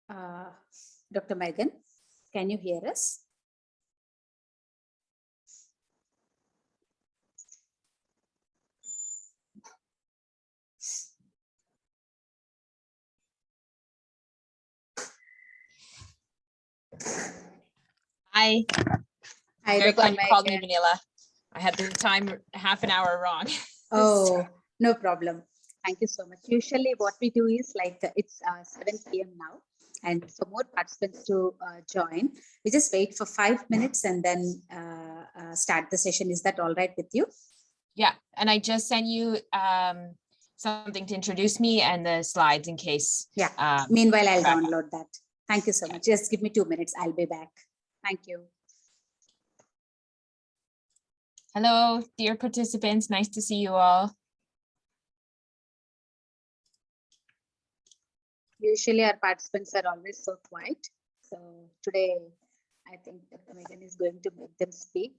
Uh, Dr. Megan, can you hear us? Hi. Hi, Very Dr. glad you called me, Megan. Vanilla. I had the time half an hour wrong. Oh, no problem. Thank you so much. Usually what we do is like it's 7 p.m. now. And for more participants to join, we just wait for 5 minutes and then start the session. Is that all right with you? Yeah, and I just sent you something to introduce me and the slides in case. Yeah. Meanwhile, I'll back. download that. Thank you so much. Just give me 2 minutes. I'll be back. Thank you. Hello, dear participants. Nice to see you all. Usually our participants are always so quiet. So today, I think Dr. Megan is going to make them speak.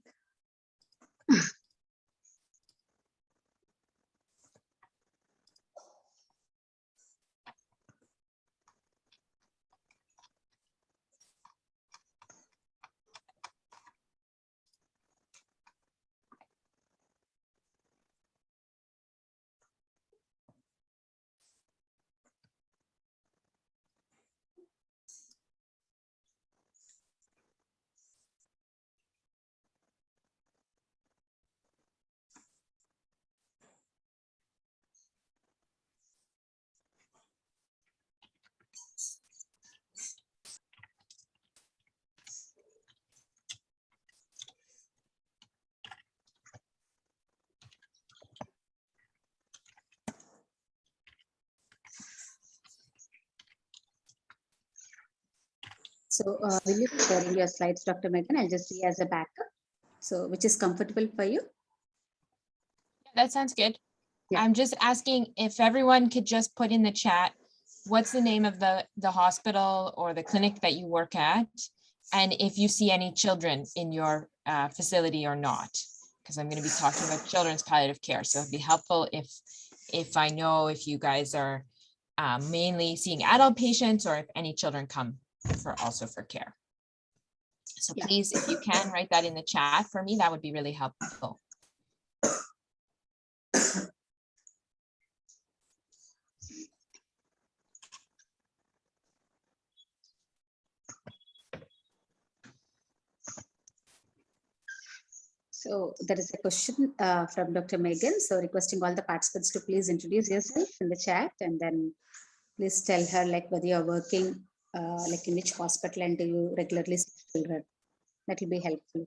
So will you be sharing your slides, Dr. Megan? I'll just see as a backup. So which is comfortable for you? That sounds good. Yeah. I'm just asking if everyone could just put in the chat, what's the name of the hospital or the clinic that you work at? And if you see any children in your facility or not, because I'm going to be talking about children's palliative care. So it'd be helpful if I know if you guys are mainly seeing adult patients or if any children come also for care. So Yeah. please, if you can write that in the chat for me, that would be really helpful. So there is a question from Dr. Megan. So requesting all the participants to please introduce yourself in the chat and then please tell her like whether you're working like in which hospital and do you regularly see children. That will be helpful.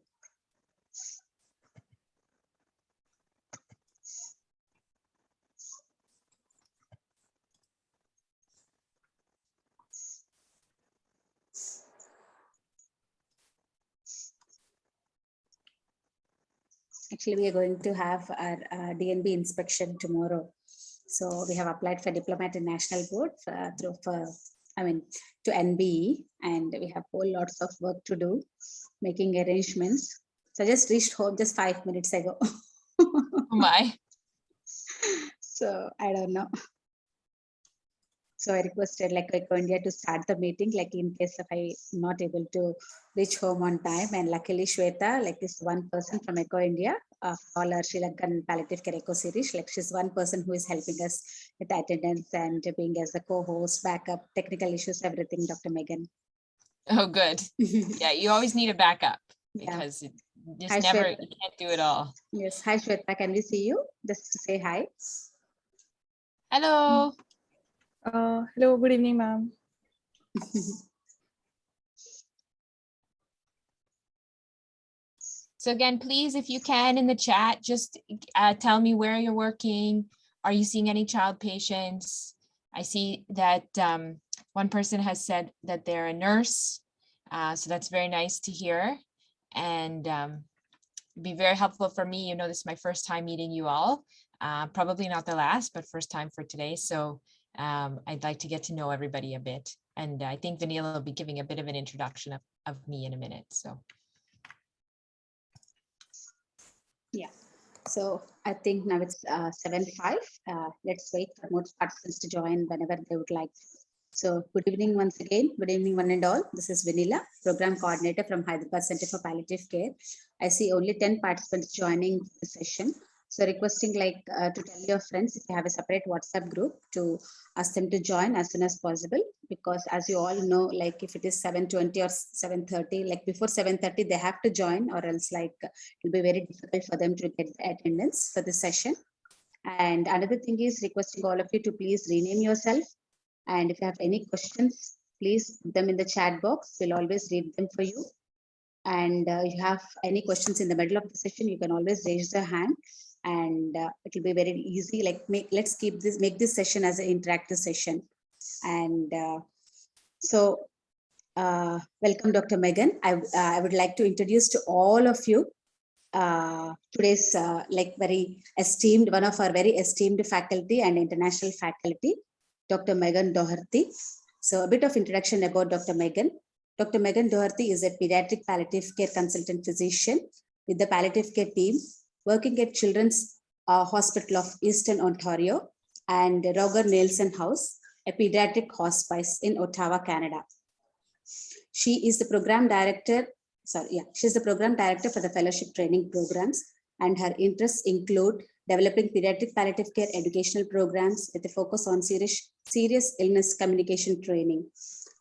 Actually, we are going to have our DNB inspection tomorrow. So we have applied for diplomat in national board to NBE, and we have whole lots of work to do, making arrangements. So I just reached home just 5 minutes ago. Oh my. So I don't know. So I requested like Eco India to start the meeting, like in case if I'm not able to reach home on time. And luckily Shweta, like is one person from Eco India, all our Sri Lankan Palliative Care Eco series. Like she's one person who is helping us with attendance and being as the co-host, backup, technical issues, everything, Dr. Megan. Oh, good. Yeah, you always need a backup because you Hi, just never, Shweta. you can't do it all. Yes. Hi, Shweta. Can we see you? Just to say hi. Hello. Hello, good evening, ma'am. So again, please, if you can in the chat, just tell me where you're working. Are you seeing any child patients? I see that one person has said that they're a nurse. So that's very nice to hear. And be very helpful for me. You know, this is my first time meeting you all. Probably not the last, but first time for today. So I'd like to get to know everybody a bit. And I think Vanilla will be giving a bit of an introduction of me in a minute. So. Yeah. So I think now it's 7:05. Let's wait for more participants to join whenever they would like. So good evening once again. Good evening one and all. This is Vanilla, Program Coordinator from Hyderabad Center for Palliative Care. I see only 10 participants joining the session. So requesting to tell your friends if you have a separate WhatsApp group to ask them to join as soon as possible, because as you all know, like if it is 7:20 or 7:30, like before 7:30 they have to join, or else it'll be very difficult for them to get the attendance for this session. And another thing is requesting all of you to please rename yourself. And if you have any questions, please put them in the chat box. We'll always read them for you. And you have any questions in the middle of the session, you can always raise your hand, and it will be very easy. Let's make this session as an interactive session. And welcome, Dr. Megan. I would like to introduce to all of you today's very esteemed, one of our very esteemed faculty and international faculty, Dr. Megan Doherty. So a bit of introduction about Dr. Megan. Dr. Megan Doherty is a pediatric palliative care consultant physician with the palliative care team working at Children's Hospital of Eastern Ontario and Roger Nelson House, a pediatric hospice in Ottawa, Canada. She is the program director. She's the program director for the fellowship training programs, and her interests include developing pediatric palliative care educational programs with a focus on serious illness communication training.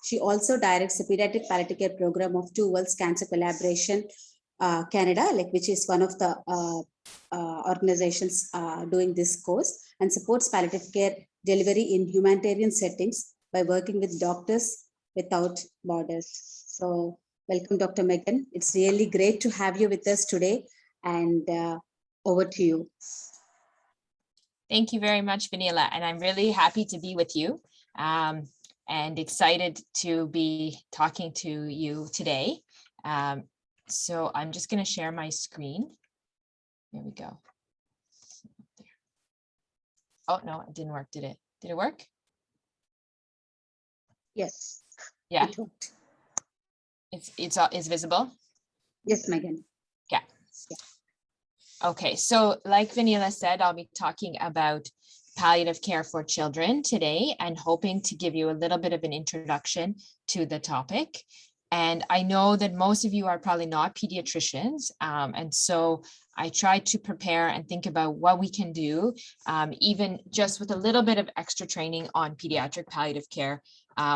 She also directs the pediatric palliative care program of Two Worlds Cancer Collaboration Canada, which is one of the organizations doing this course, and supports palliative care delivery in humanitarian settings by working with Doctors Without Borders. So welcome, Dr. Megan. It's really great to have you with us today, and over to you. Thank you very much, Vanilla, and I'm really happy to be with you and excited to be talking to you today. So I'm just going to share my screen. Here we go. Oh, no, it didn't work, did it? Did it work? Yes. Yeah. It worked. It's visible? Yes, Megan. Yeah. Okay, so like Vanilla said, I'll be talking about palliative care for children today and hoping to give you a little bit of an introduction to the topic. And I know that most of you are probably not pediatricians, and so I tried to prepare and think about what we can do, even just with a little bit of extra training on pediatric palliative care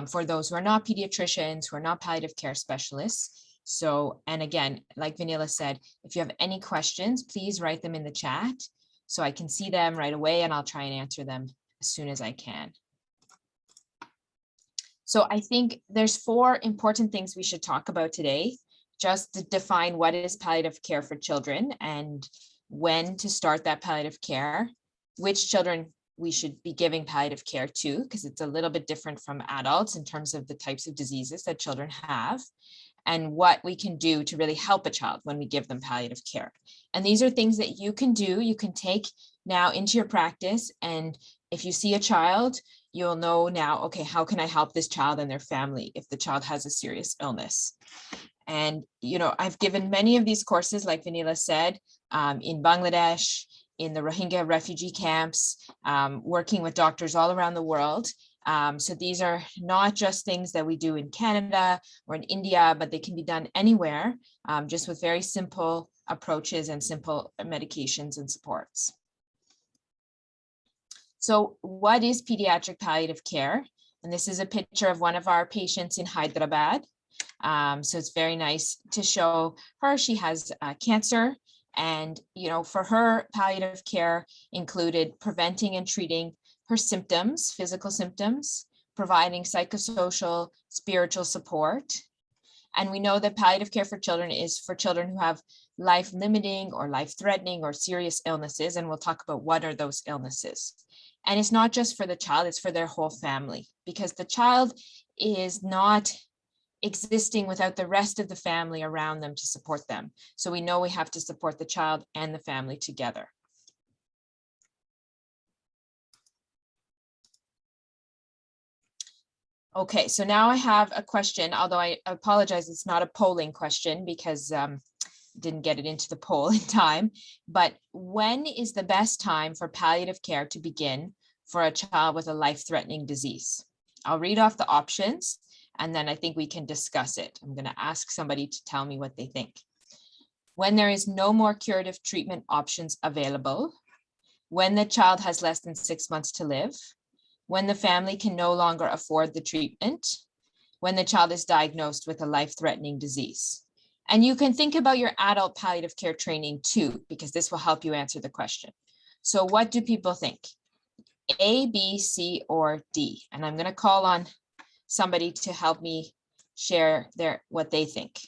for those who are not pediatricians, who are not palliative care specialists. So, and again, like Vanilla said, if you have any questions, please write them in the chat so I can see them right away, and I'll try and answer them as soon as I can. So I think there's 4 important things we should talk about today, just to define what is palliative care for children and when to start that palliative care, which children we should be giving palliative care to, because it's a little bit different from adults in terms of the types of diseases that children have, and what we can do to really help a child when we give them palliative care. And these are things that you can do, you can take now into your practice. And if you see a child, you'll know now, okay, how can I help this child and their family if the child has a serious illness? And, you know, I've given many of these courses, like Vanilla said, in Bangladesh, in the Rohingya refugee camps, working with doctors all around the world. So these are not just things that we do in Canada or in India, but they can be done anywhere, just with very simple approaches and simple medications and supports. So what is pediatric palliative care? And this is a picture of one of our patients in Hyderabad. So it's very nice to show her. She has cancer, and you know, for her, palliative care included preventing and treating her symptoms, physical symptoms, providing psychosocial, spiritual support. And we know that palliative care for children is for children who have life-limiting or life-threatening or serious illnesses, and we'll talk about what are those illnesses. And it's not just for the child, it's for their whole family, because the child is not existing without the rest of the family around them to support them. So we know we have to support the child and the family together. Okay, so now I have a question, although I apologize, it's not a polling question because didn't get it into the poll in time. But when is the best time for palliative care to begin for a child with a life-threatening disease? I'll read off the options and then I think we can discuss it. I'm going to ask somebody to tell me what they think. When there is no more curative treatment options available, when the child has less than 6 months to live, when the family can no longer afford the treatment, when the child is diagnosed with a life-threatening disease. And you can think about your adult palliative care training too, because this will help you answer the question. So what do people think? A, B, C, or D? And I'm going to call on somebody to help me share what they think.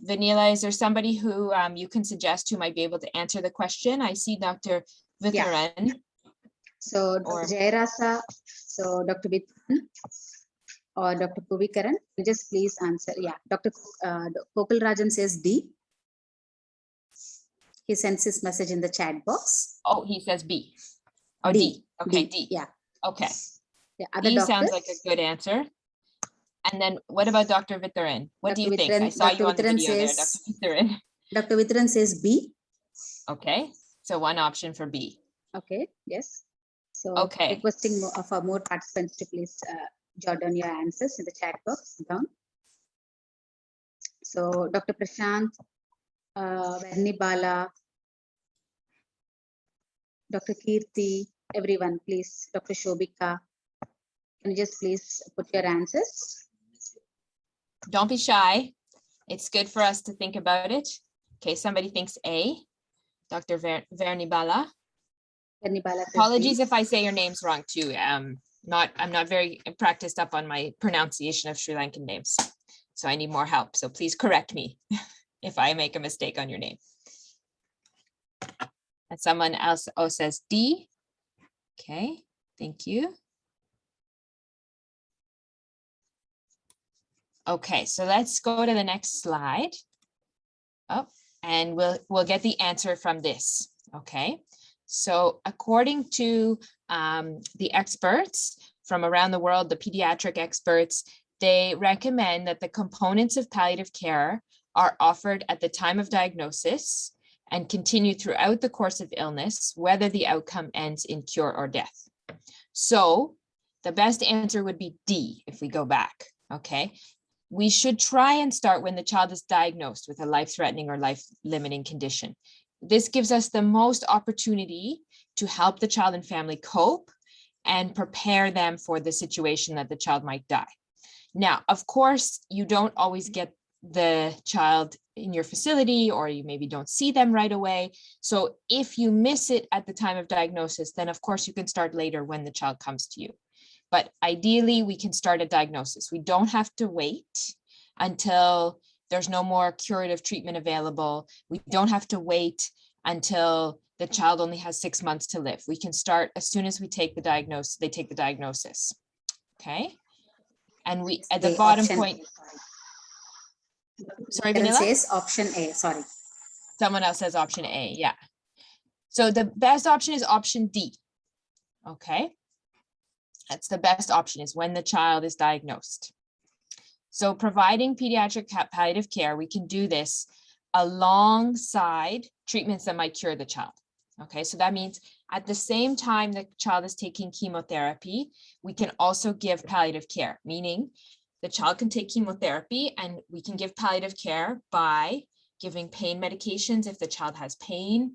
Vanilla, is there somebody who you can suggest who might be able to answer the question? I see Dr. Vitharan. So Or- Dr. Jayarasa, so Dr. Vitharan or Dr. Puvikaran, just please answer. Yeah, Dr. Kokal Rajan says D. He sends his message in the chat box. Oh, he says B. Oh, D. D. Okay, D. D. Yeah. Okay. Yeah. Other D doctors? sounds like a good answer. And then what about Dr. Vitharan? What do Dr. you think? Vitharan- I saw Dr. you on the Vitharan video there, says- Dr. Vitharan. Dr. Vitharan says B. Okay, so one option for B. Okay. Yes. So Okay. requesting for more participants to please jot down your answers in the chat box down. So Dr. Prashant, Verni Bala, Dr. Kirti, everyone, please. Dr. Shobika, can you just please put your answers? Don't be shy. It's good for us to think about it. Okay, somebody thinks A. Dr. Vernibala. Verni Bala says B. Apologies if I say your names wrong too. I'm not very practiced up on my pronunciation of Sri Lankan names. So I need more help. So please correct me if I make a mistake on your name. And someone else says D. Okay, thank you. Okay, so let's go to the next slide. Oh, and we'll get the answer from this. Okay, so according to the experts from around the world, the pediatric experts, they recommend that the components of palliative care are offered at the time of diagnosis and continue throughout the course of illness, whether the outcome ends in cure or death. So the best answer would be D if we go back, okay? We should try and start when the child is diagnosed with a life-threatening or life-limiting condition. This gives us the most opportunity to help the child and family cope and prepare them for the situation that the child might die. Now, of course, you don't always get the child in your facility, or you maybe don't see them right away. So if you miss it at the time of diagnosis, then of course you can start later when the child comes to you. But ideally, we can start at diagnosis. We don't have to wait until there's no more curative treatment available. We don't have to wait until the child only has 6 months to live. We can start as soon as we take the diagnosis, they take the diagnosis. Okay. And we at the bottom option point. Sorry, Karen Vanilla? says option A, sorry. Someone else says option A, yeah. So the best option is option D. Okay. That's the best option, is when the child is diagnosed. So providing pediatric palliative care, we can do this alongside treatments that might cure the child. Okay, so that means at the same time the child is taking chemotherapy, we can also give palliative care, meaning the child can take chemotherapy and we can give palliative care by giving pain medications if the child has pain,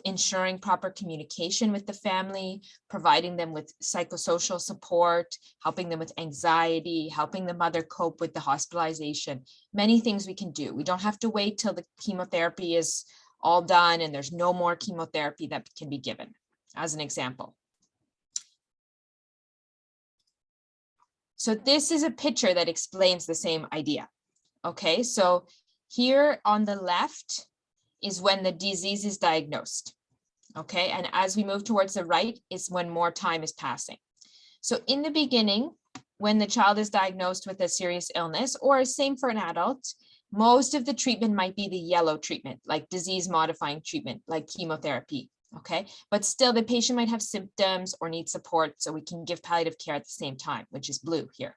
ensuring proper communication with the family, providing them with psychosocial support, helping them with anxiety, helping the mother cope with the hospitalization. Many things we can do. We don't have to wait till the chemotherapy is all done and there's no more chemotherapy that can be given, as an example. So this is a picture that explains the same idea. Okay, so here on the left is when the disease is diagnosed. Okay, and as we move towards the right is when more time is passing. So in the beginning, when the child is diagnosed with a serious illness, or same for an adult, most of the treatment might be the yellow treatment, like disease modifying treatment, like chemotherapy. Okay, but still the patient might have symptoms or need support, so we can give palliative care at the same time, which is blue here.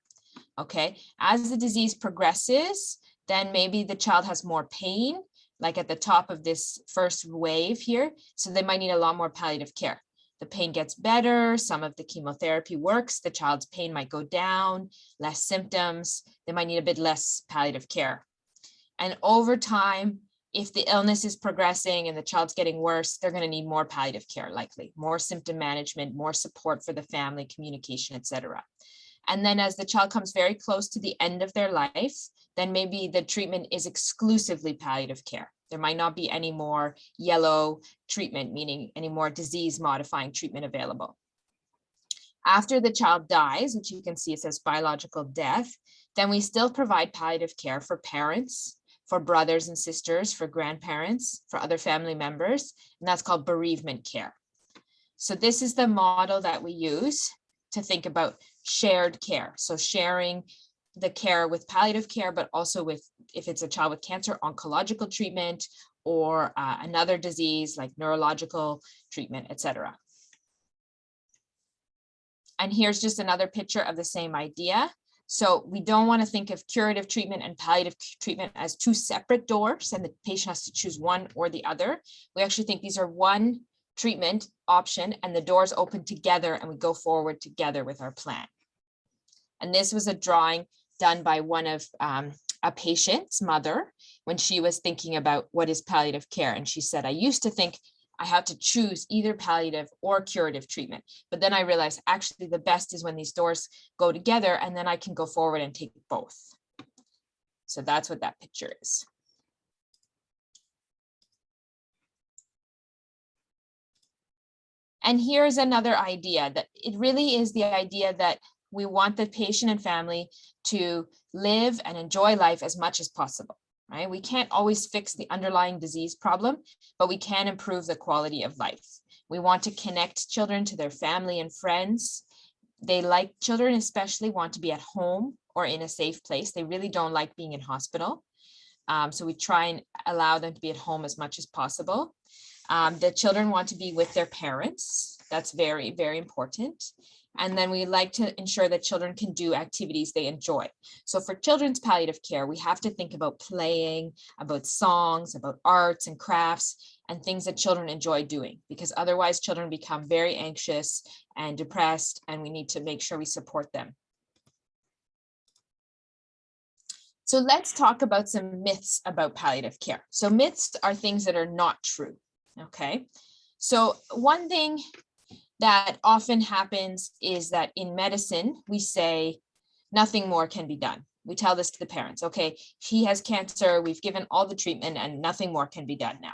Okay, as the disease progresses, then maybe the child has more pain like at the top of this first wave here. So they might need a lot more palliative care. The pain gets better, some of the chemotherapy works, the child's pain might go down, less symptoms, they might need a bit less palliative care. And over time, if the illness is progressing and the child's getting worse, they're going to need more palliative care, likely, more symptom management, more support for the family, communication, etc. And then as the child comes very close to the end of their life, then maybe the treatment is exclusively palliative care. There might not be any more yellow treatment, meaning any more disease modifying treatment available. After the child dies, which you can see it says biological death, then we still provide palliative care for parents, for brothers and sisters, for grandparents, for other family members, and that's called bereavement care. So this is the model that we use to think about shared care. So sharing the care with palliative care, but also with, if it's a child with cancer, oncological treatment, or another disease like neurological treatment, etc. And here's just another picture of the same idea. So we don't want to think of curative treatment and palliative treatment as two separate doors and the patient has to choose one or the other. We actually think these are one treatment option and the doors open together and we go forward together with our plan. And this was a drawing done by one of a patient's mother when she was thinking about what is palliative care. And she said, I used to think I had to choose either palliative or curative treatment. But then I realized actually the best is when these doors go together and then I can go forward and take both. So that's what that picture is. And here's another idea that it really is the idea that we want the patient and family to live and enjoy life as much as possible, right? We can't always fix the underlying disease problem, but we can improve the quality of life. We want to connect children to their family and friends. Children especially want to be at home or in a safe place. They really don't like being in hospital. So we try and allow them to be at home as much as possible. The children want to be with their parents. That's very, very important. And then we like to ensure that children can do activities they enjoy. So for children's palliative care, we have to think about playing, about songs, about arts and crafts and things that children enjoy doing, because otherwise children become very anxious and depressed, and we need to make sure we support them. So let's talk about some myths about palliative care. So myths are things that are not true, okay? So one thing that often happens is that in medicine, we say nothing more can be done. We tell this to the parents, okay, he has cancer, we've given all the treatment and nothing more can be done now.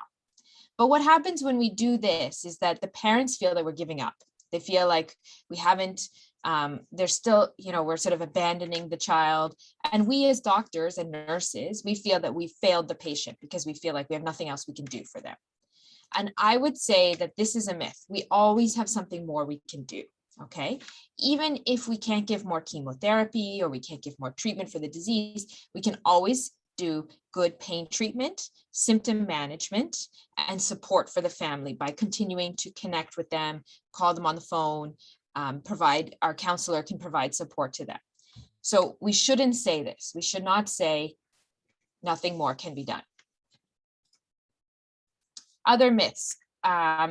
But what happens when we do this is that the parents feel that we're giving up. They feel like we haven't, they're still, we're sort of abandoning the child. And we as doctors and nurses, we feel that we failed the patient because we feel like we have nothing else we can do for them. And I would say that this is a myth. We always have something more we can do, okay? Even if we can't give more chemotherapy or we can't give more treatment for the disease, we can always do good pain treatment, symptom management, and support for the family by continuing to connect with them, call them on the phone, our counselor can provide support to them. So we shouldn't say this. We should not say nothing more can be done. Other myths,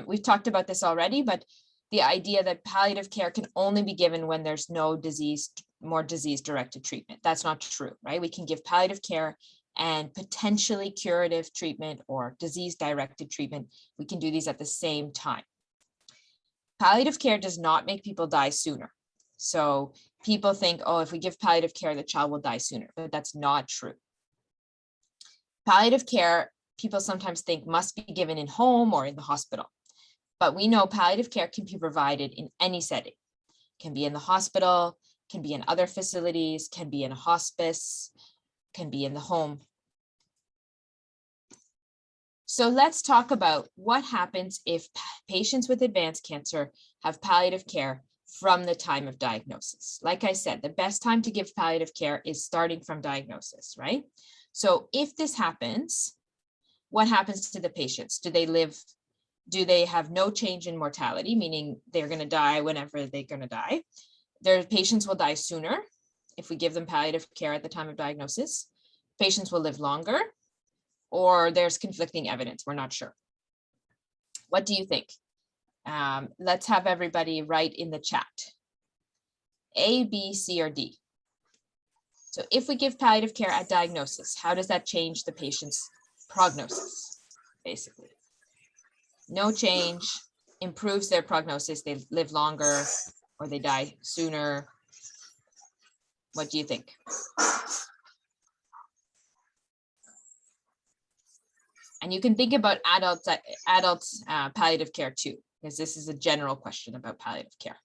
we've talked about this already, but the idea that palliative care can only be given when there's no disease, more disease-directed treatment. That's not true, right? We can give palliative care and potentially curative treatment or disease-directed treatment. We can do these at the same time. Palliative care does not make people die sooner. So people think, oh, if we give palliative care, the child will die sooner, but that's not true. Palliative care, people sometimes think must be given in home or in the hospital. But we know palliative care can be provided in any setting. It can be in the hospital, can be in other facilities, can be in a hospice, can be in the home. So let's talk about what happens if patients with advanced cancer have palliative care from the time of diagnosis. Like I said, the best time to give palliative care is starting from diagnosis, right? So if this happens, what happens to the patients? Do they have no change in mortality, meaning they're going to die whenever they're going to die? Their patients will die sooner if we give them palliative care at the time of diagnosis. Patients will live longer, or there's conflicting evidence. We're not sure. What do you think? Let's have everybody write in the chat. A, B, C, or D. So if we give palliative care at diagnosis, how does that change the patient's prognosis, basically? No change, improves their prognosis, they live longer, or they die sooner. What do you think? And you can think about adults palliative care too, because this is a general question about palliative care.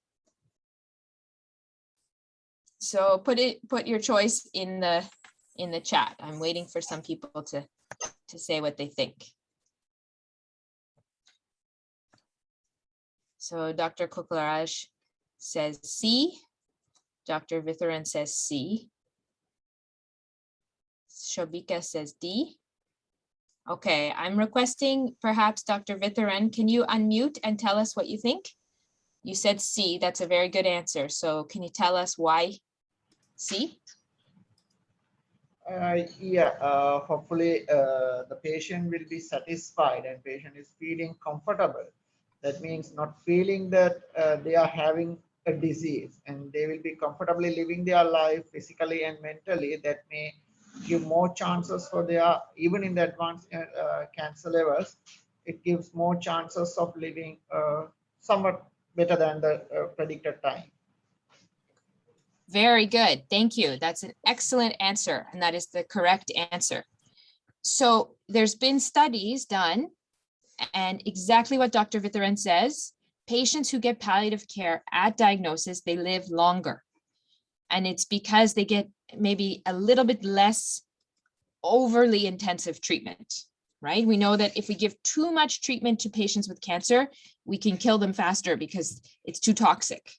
So put your choice in the chat. I'm waiting for some people to say what they think. So Dr. Koklaraj says C. Dr. Vitharan says C. Shobika says D. Okay, I'm requesting perhaps Dr. Vitharan, can you unmute and tell us what you think? You said C, that's a very good answer. So can you tell us why C? Hopefully the patient will be satisfied and patient is feeling comfortable. That means not feeling that they are having a disease, and they will be comfortably living their life physically and mentally. That may give more chances for their, even in the advanced cancer levels, it gives more chances of living somewhat better than the predicted time. Very good, thank you. That's an excellent answer, and that is the correct answer. So there's been studies done, and exactly what Dr. Vitharan says, patients who get palliative care at diagnosis, they live longer. And it's because they get maybe a little bit less overly intensive treatment, right? We know that if we give too much treatment to patients with cancer, we can kill them faster because it's too toxic.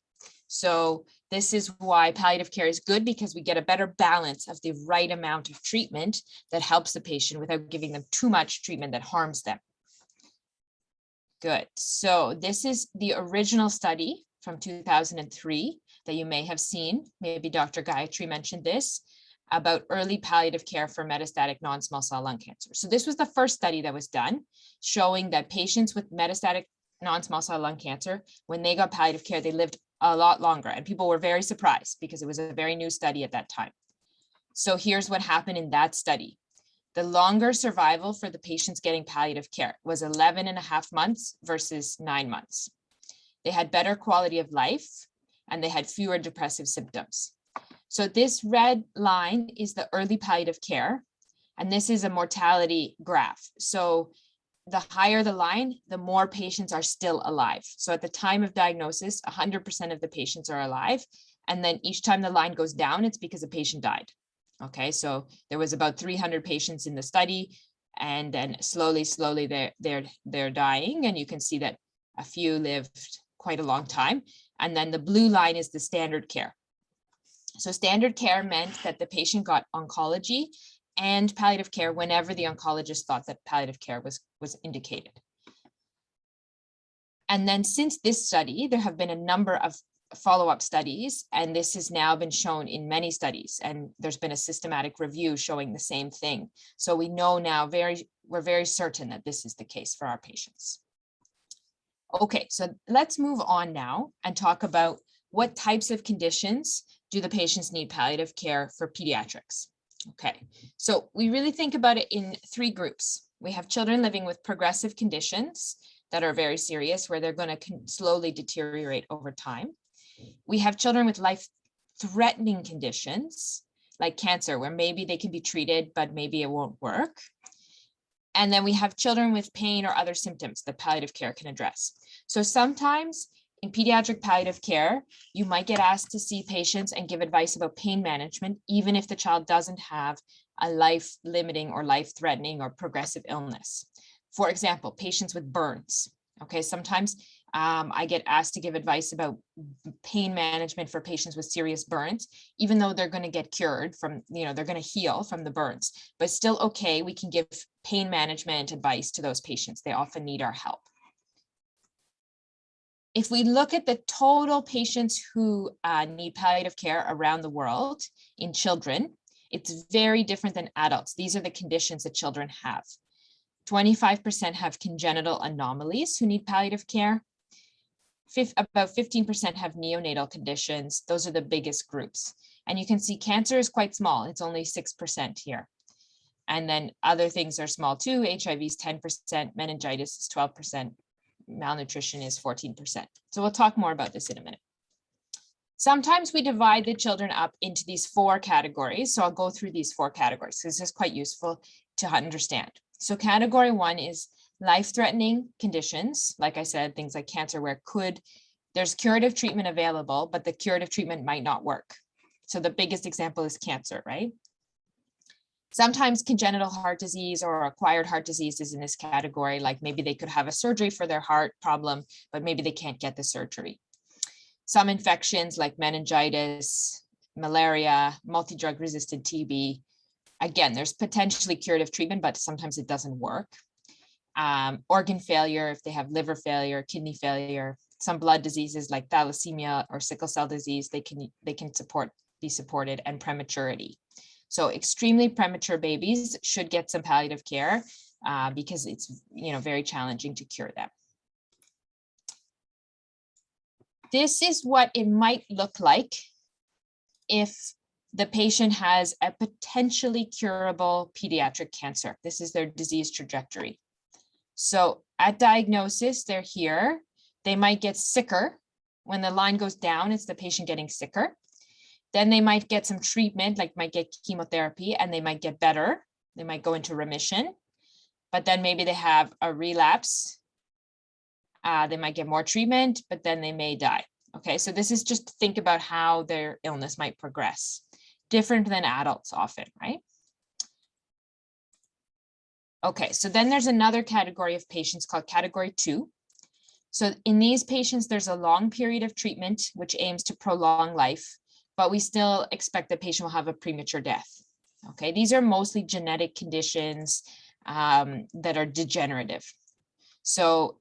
So this is why palliative care is good, because we get a better balance of the right amount of treatment that helps the patient without giving them too much treatment that harms them. Good. So this is the original study from 2003 that you may have seen. Maybe Dr. Gayatri mentioned this, about early palliative care for metastatic non-small cell lung cancer. So this was the first study that was done, showing that patients with metastatic non-small cell lung cancer, when they got palliative care, they lived a lot longer. And people were very surprised because it was a very new study at that time. So here's what happened in that study. The longer survival for the patients getting palliative care was 11.5 months versus 9 months. They had better quality of life and they had fewer depressive symptoms. So this red line is the early palliative care, and this is a mortality graph. So the higher the line, the more patients are still alive. So at the time of diagnosis, 100% of the patients are alive. And then each time the line goes down, it's because a patient died. Okay, so there was about 300 patients in the study, and then slowly they're dying. And you can see that a few lived quite a long time. And then the blue line is the standard care. So standard care meant that the patient got oncology and palliative care whenever the oncologist thought that palliative care was indicated. And then since this study, there have been a number of follow-up studies, and this has now been shown in many studies, and there's been a systematic review showing the same thing. So we know now we're very certain that this is the case for our patients. Okay, so let's move on now and talk about what types of conditions do the patients need palliative care for pediatrics. Okay, so we really think about it in 3 groups. We have children living with progressive conditions that are very serious, where they're going to slowly deteriorate over time. We have children with life-threatening conditions like cancer, where maybe they can be treated, but maybe it won't work. And then we have children with pain or other symptoms that palliative care can address. So sometimes in pediatric palliative care, you might get asked to see patients and give advice about pain management, even if the child doesn't have a life-limiting or life-threatening or progressive illness. For example, patients with burns. Okay, sometimes I get asked to give advice about pain management for patients with serious burns, even though they're going to get cured from, they're going to heal from the burns, but still okay, we can give pain management advice to those patients. They often need our help. If we look at the total patients who need palliative care around the world in children, It's very different than adults. These are the conditions that children have. 25% have congenital anomalies who need palliative care. About 15% have neonatal conditions. Those are the biggest groups. And you can see cancer is quite small. It's only 6% here. And then other things are small too. HIV is 10%, meningitis is 12%, malnutrition is 14%. So we'll talk more about this in a minute. Sometimes we divide the children up into these 4 categories. So I'll go through these 4 categories. This is quite useful to understand. So category 1 is life-threatening conditions. Like I said, things like cancer where there's curative treatment available, but the curative treatment might not work. So the biggest example is cancer, right? Sometimes congenital heart disease or acquired heart disease is in this category, like maybe they could have a surgery for their heart problem, but maybe they can't get the surgery. Some infections like meningitis, malaria, multi-drug resistant TB. Again, there's potentially curative treatment, but sometimes it doesn't work. Organ failure, if they have liver failure, kidney failure, some blood diseases like thalassemia or sickle cell disease, they can be supported, and prematurity. So extremely premature babies should get some palliative care because it's very challenging to cure them. This is what it might look like if the patient has a potentially curable pediatric cancer. This is their disease trajectory. So at diagnosis, they're here. They might get sicker. When the line goes down, it's the patient getting sicker. Then they might get some treatment, like might get chemotherapy, and they might get better. They might go into remission, but then maybe they have a relapse. They might get more treatment, but then they may die. Okay, so this is just to think about how their illness might progress. Different than adults often, right? Okay, so then there's another category of patients called category 2. So in these patients, there's a long period of treatment, which aims to prolong life, but we still expect the patient will have a premature death. Okay, these are mostly genetic conditions that are degenerative. So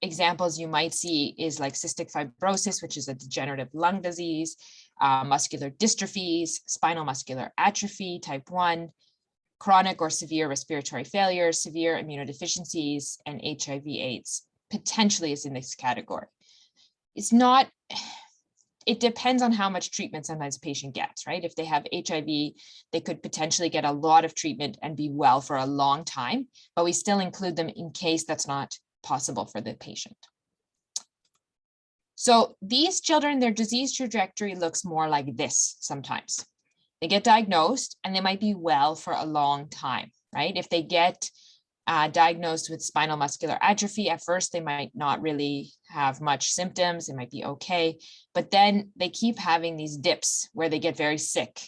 examples you might see is like cystic fibrosis, which is a degenerative lung disease, muscular dystrophies, spinal muscular atrophy, type 1, chronic or severe respiratory failure, severe immunodeficiencies, and HIV/AIDS potentially is in this category. It's not, it depends on how much treatment sometimes a patient gets, right? If they have HIV, they could potentially get a lot of treatment and be well for a long time, but we still include them in case that's not possible for the patient. So these children, their disease trajectory looks more like this sometimes. They get diagnosed and they might be well for a long time, right? If they get diagnosed with spinal muscular atrophy, at first they might not really have much symptoms, it might be okay, but then they keep having these dips where they get very sick.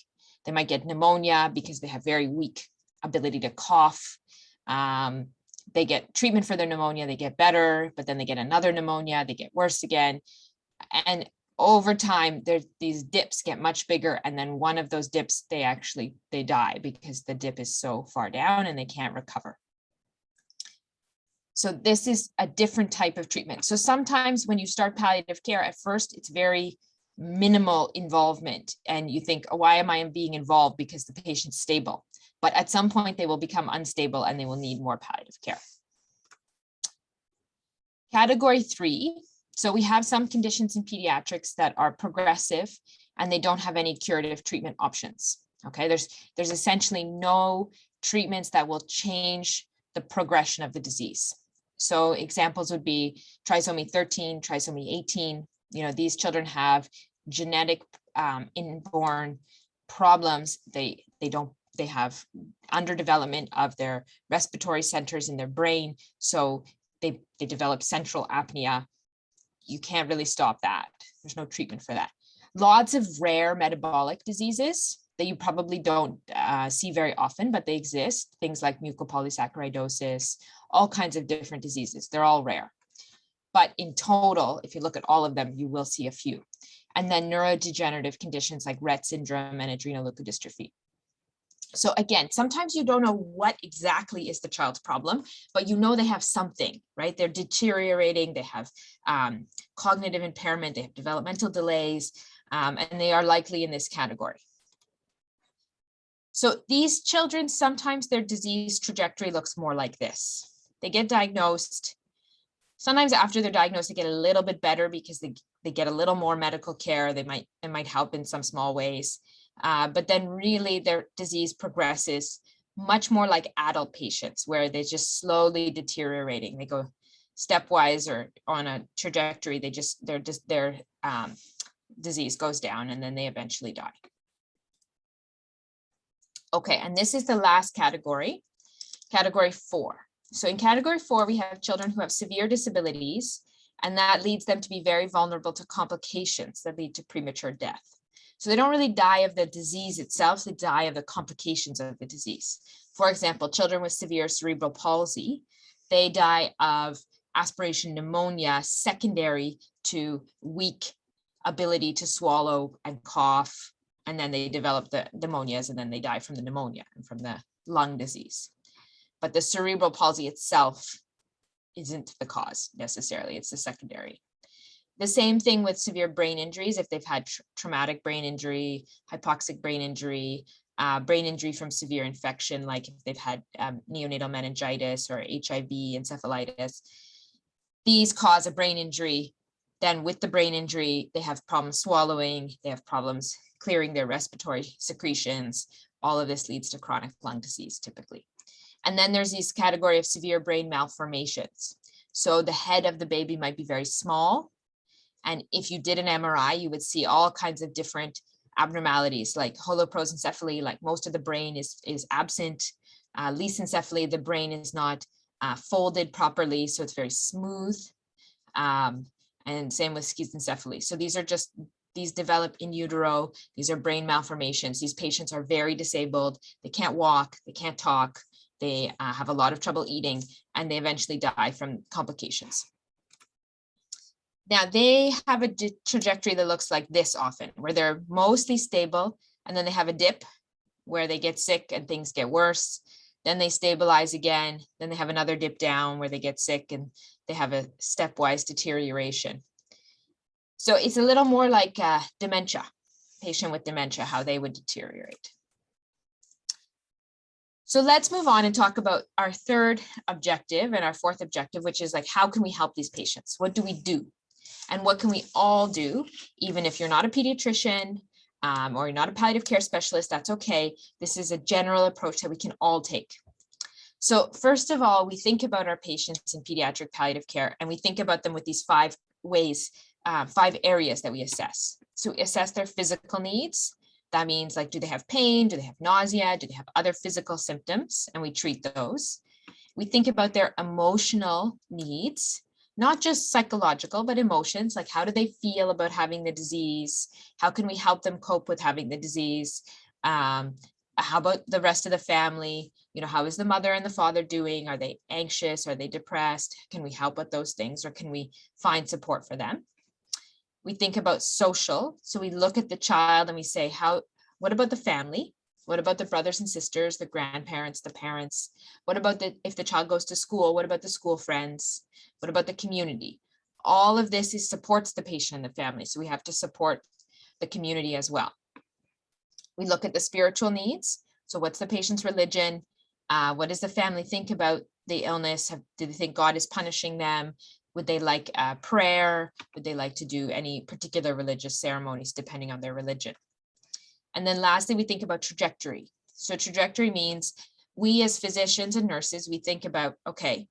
They might get pneumonia because they have very weak ability to cough. They get treatment for their pneumonia, they get better, but then they get another pneumonia, they get worse again. And over time, these dips get much bigger. And then one of those dips, they die because the dip is so far down and they can't recover. So this is a different type of treatment. So sometimes when you start palliative care, at first it's very minimal involvement. And you think, oh, why am I being involved? Because the patient's stable. But at some point they will become unstable and they will need more palliative care. Category 3. So we have some conditions in pediatrics that are progressive and they don't have any curative treatment options. Okay, there's essentially no treatments that will change the progression of the disease. So examples would be trisomy 13, trisomy 18. These children have genetic inborn problems. They have underdevelopment of their respiratory centers in their brain. So they develop central apnea. You can't really stop that. There's no treatment for that. Lots of rare metabolic diseases that you probably don't see very often, but they exist. Things like mucopolysaccharidosis, all kinds of different diseases. They're all rare. But in total, if you look at all of them, you will see a few. And then neurodegenerative conditions like Rett syndrome and adrenoleukodystrophy. So again, sometimes you don't know what exactly is the child's problem, but they have something, right? They're deteriorating, they have cognitive impairment, they have developmental delays, and they are likely in this category. So these children, sometimes their disease trajectory looks more like this. They get diagnosed. Sometimes after they're diagnosed, they get a little bit better because they get a little more medical care. It might help in some small ways. But then really their disease progresses much more like adult patients, where they're just slowly deteriorating. They go stepwise or on a trajectory. Their disease goes down and then they eventually die. Okay, and this is the last category, category 4. So in category 4, we have children who have severe disabilities, and that leads them to be very vulnerable to complications that lead to premature death. So they don't really die of the disease itself, they die of the complications of the disease. For example, children with severe cerebral palsy, they die of aspiration pneumonia secondary to weak ability to swallow and cough, and then they develop the pneumonias, and then they die from the pneumonia and from the lung disease. But the cerebral palsy itself isn't the cause necessarily, it's the secondary. The same thing with severe brain injuries. If they've had traumatic brain injury, hypoxic brain injury from severe infection, like if they've had neonatal meningitis or HIV encephalitis, these cause a brain injury. Then with the brain injury, they have problems swallowing, they have problems clearing their respiratory secretions. All of this leads to chronic lung disease typically. And then there's this category of severe brain malformations. So the head of the baby might be very small. And if you did an MRI, you would see all kinds of different abnormalities like holoprosencephaly, like most of the brain is absent. Lesencephaly, the brain is not folded properly, so it's very smooth. And same with schizencephaly. So these develop in utero. These are brain malformations. These patients are very disabled. They can't walk, they can't talk. They have a lot of trouble eating, and they eventually die from complications. Now they have a trajectory that looks like this often, where they're mostly stable, and then they have a dip where they get sick and things get worse. Then they stabilize again. Then they have another dip down where they get sick and they have a stepwise deterioration. So it's a little more like dementia, patient with dementia, how they would deteriorate. So let's move on and talk about our third objective and our fourth objective, which is like, how can we help these patients? What do we do? And what can we all do? Even if you're not a pediatrician or you're not a palliative care specialist, that's okay. This is a general approach that we can all take. So first of all, we think about our patients in pediatric palliative care, and we think about them with these 5 ways, 5 areas that we assess. So we assess their physical needs. That means like, do they have pain? Do they have nausea? Do they have other physical symptoms? And we treat those. We think about their emotional needs, not just psychological, but emotions, like how do they feel about having the disease? How can we help them cope with having the disease? How about the rest of the family? You know, how is the mother and the father doing? Are they anxious? Are they depressed? Can we help with those things, or can we find support for them? We think about social. So we look at the child and we say, what about the family? What about the brothers and sisters, the grandparents, the parents? What about if the child goes to school, what about the school friends? What about the community? All of this supports the patient and the family. So we have to support the community as well. We look at the spiritual needs. So what's the patient's religion? What does the family think about the illness? Do they think God is punishing them? Would they like prayer? Would they like to do any particular religious ceremonies depending on their religion? And then lastly, we think about trajectory. So trajectory means we as physicians and nurses, we think about, okay,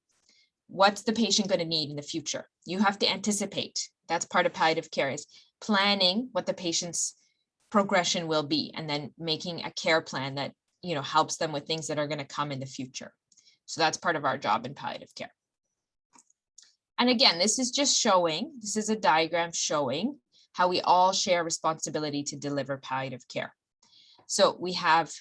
what's the patient going to need in the future? You have to anticipate. That's part of palliative care, is planning what the patient's progression will be, and then making a care plan that, you know, helps them with things that are going to come in the future. So that's part of our job in palliative care. And again, this is just showing, this is a diagram showing how we all share responsibility to deliver palliative care. So we have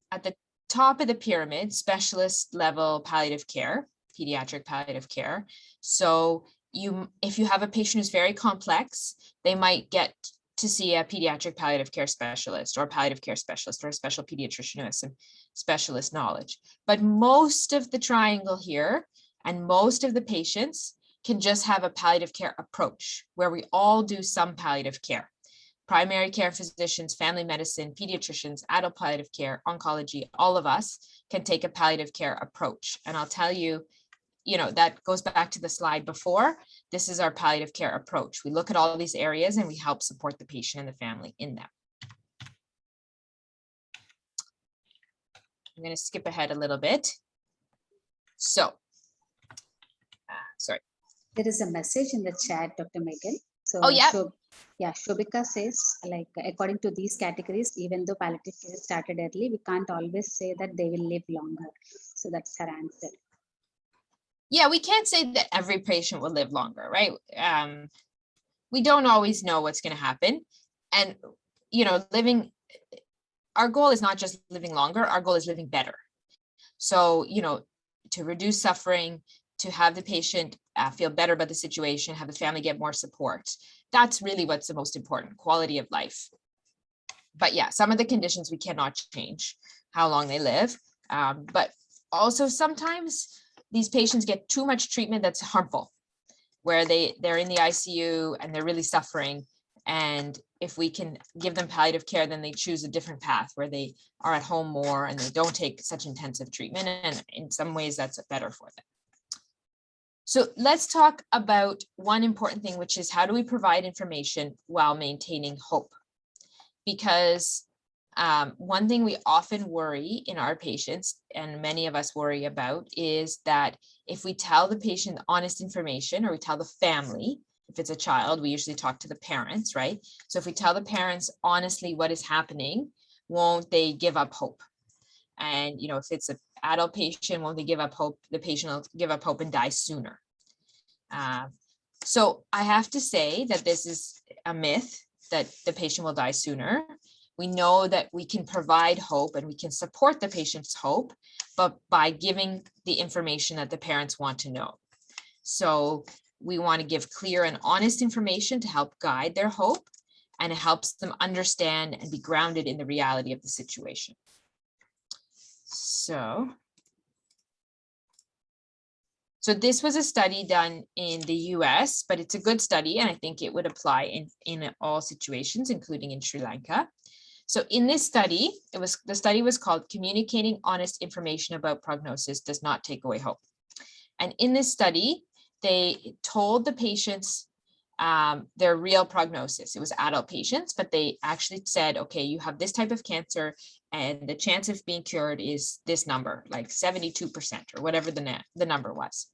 at the top of the pyramid, specialist level palliative care, pediatric palliative care. So if you have a patient who's very complex, they might get to see a pediatric palliative care specialist or a palliative care specialist or a special pediatrician who has some specialist knowledge. But most of the triangle here and most of the patients can just have a palliative care approach where we all do some palliative care. primary care physicians, family medicine, pediatricians, adult palliative care, oncology, all of us can take a palliative care approach. And I'll tell you, that goes back to the slide before. This is our palliative care approach. We look at all of these areas and we help support the patient and the family in them. I'm going to skip ahead a little bit. So, sorry. There is a message in the chat, Dr. Megan. So, Oh, yeah. Shobika says, like, according to these categories, even though palliative care started early, we can't always say that they will live longer. So that's her answer. Yeah, we can't say that every patient will live longer, right? We don't always know what's going to happen. And, our goal is not just living longer, our goal is living better. So, to reduce suffering, to have the patient feel better about the situation, have the family get more support. That's really what's the most important, quality of life. But yeah, some of the conditions we cannot change how long they live. But also sometimes these patients get too much treatment that's harmful, where they're in the ICU and they're really suffering. And if we can give them palliative care, then they choose a different path where they are at home more and they don't take such intensive treatment. And in some ways that's better for them. So let's talk about one important thing, which is how do we provide information while maintaining hope? Because one thing we often worry in our patients, and many of us worry about, is that if we tell the patient honest information, or we tell the family, if it's a child, we usually talk to the parents, right? So if we tell the parents honestly what is happening, won't they give up hope? And, if it's an adult patient, won't they give up hope? The patient will give up hope and die sooner. So I have to say that this is a myth that the patient will die sooner. We know that we can provide hope and we can support the patient's hope, but by giving the information that the parents want to know. So we want to give clear and honest information to help guide their hope, and it helps them understand and be grounded in the reality of the situation. So this was a study done in the US, but it's a good study, and I think it would apply in all situations, including in Sri Lanka. So in this study, the study was called Communicating Honest Information About Prognosis Does Not Take Away Hope. And in this study, they told the patients their real prognosis. It was adult patients, but they actually said, okay, you have this type of cancer and the chance of being cured is this number, like 72% or whatever the number was.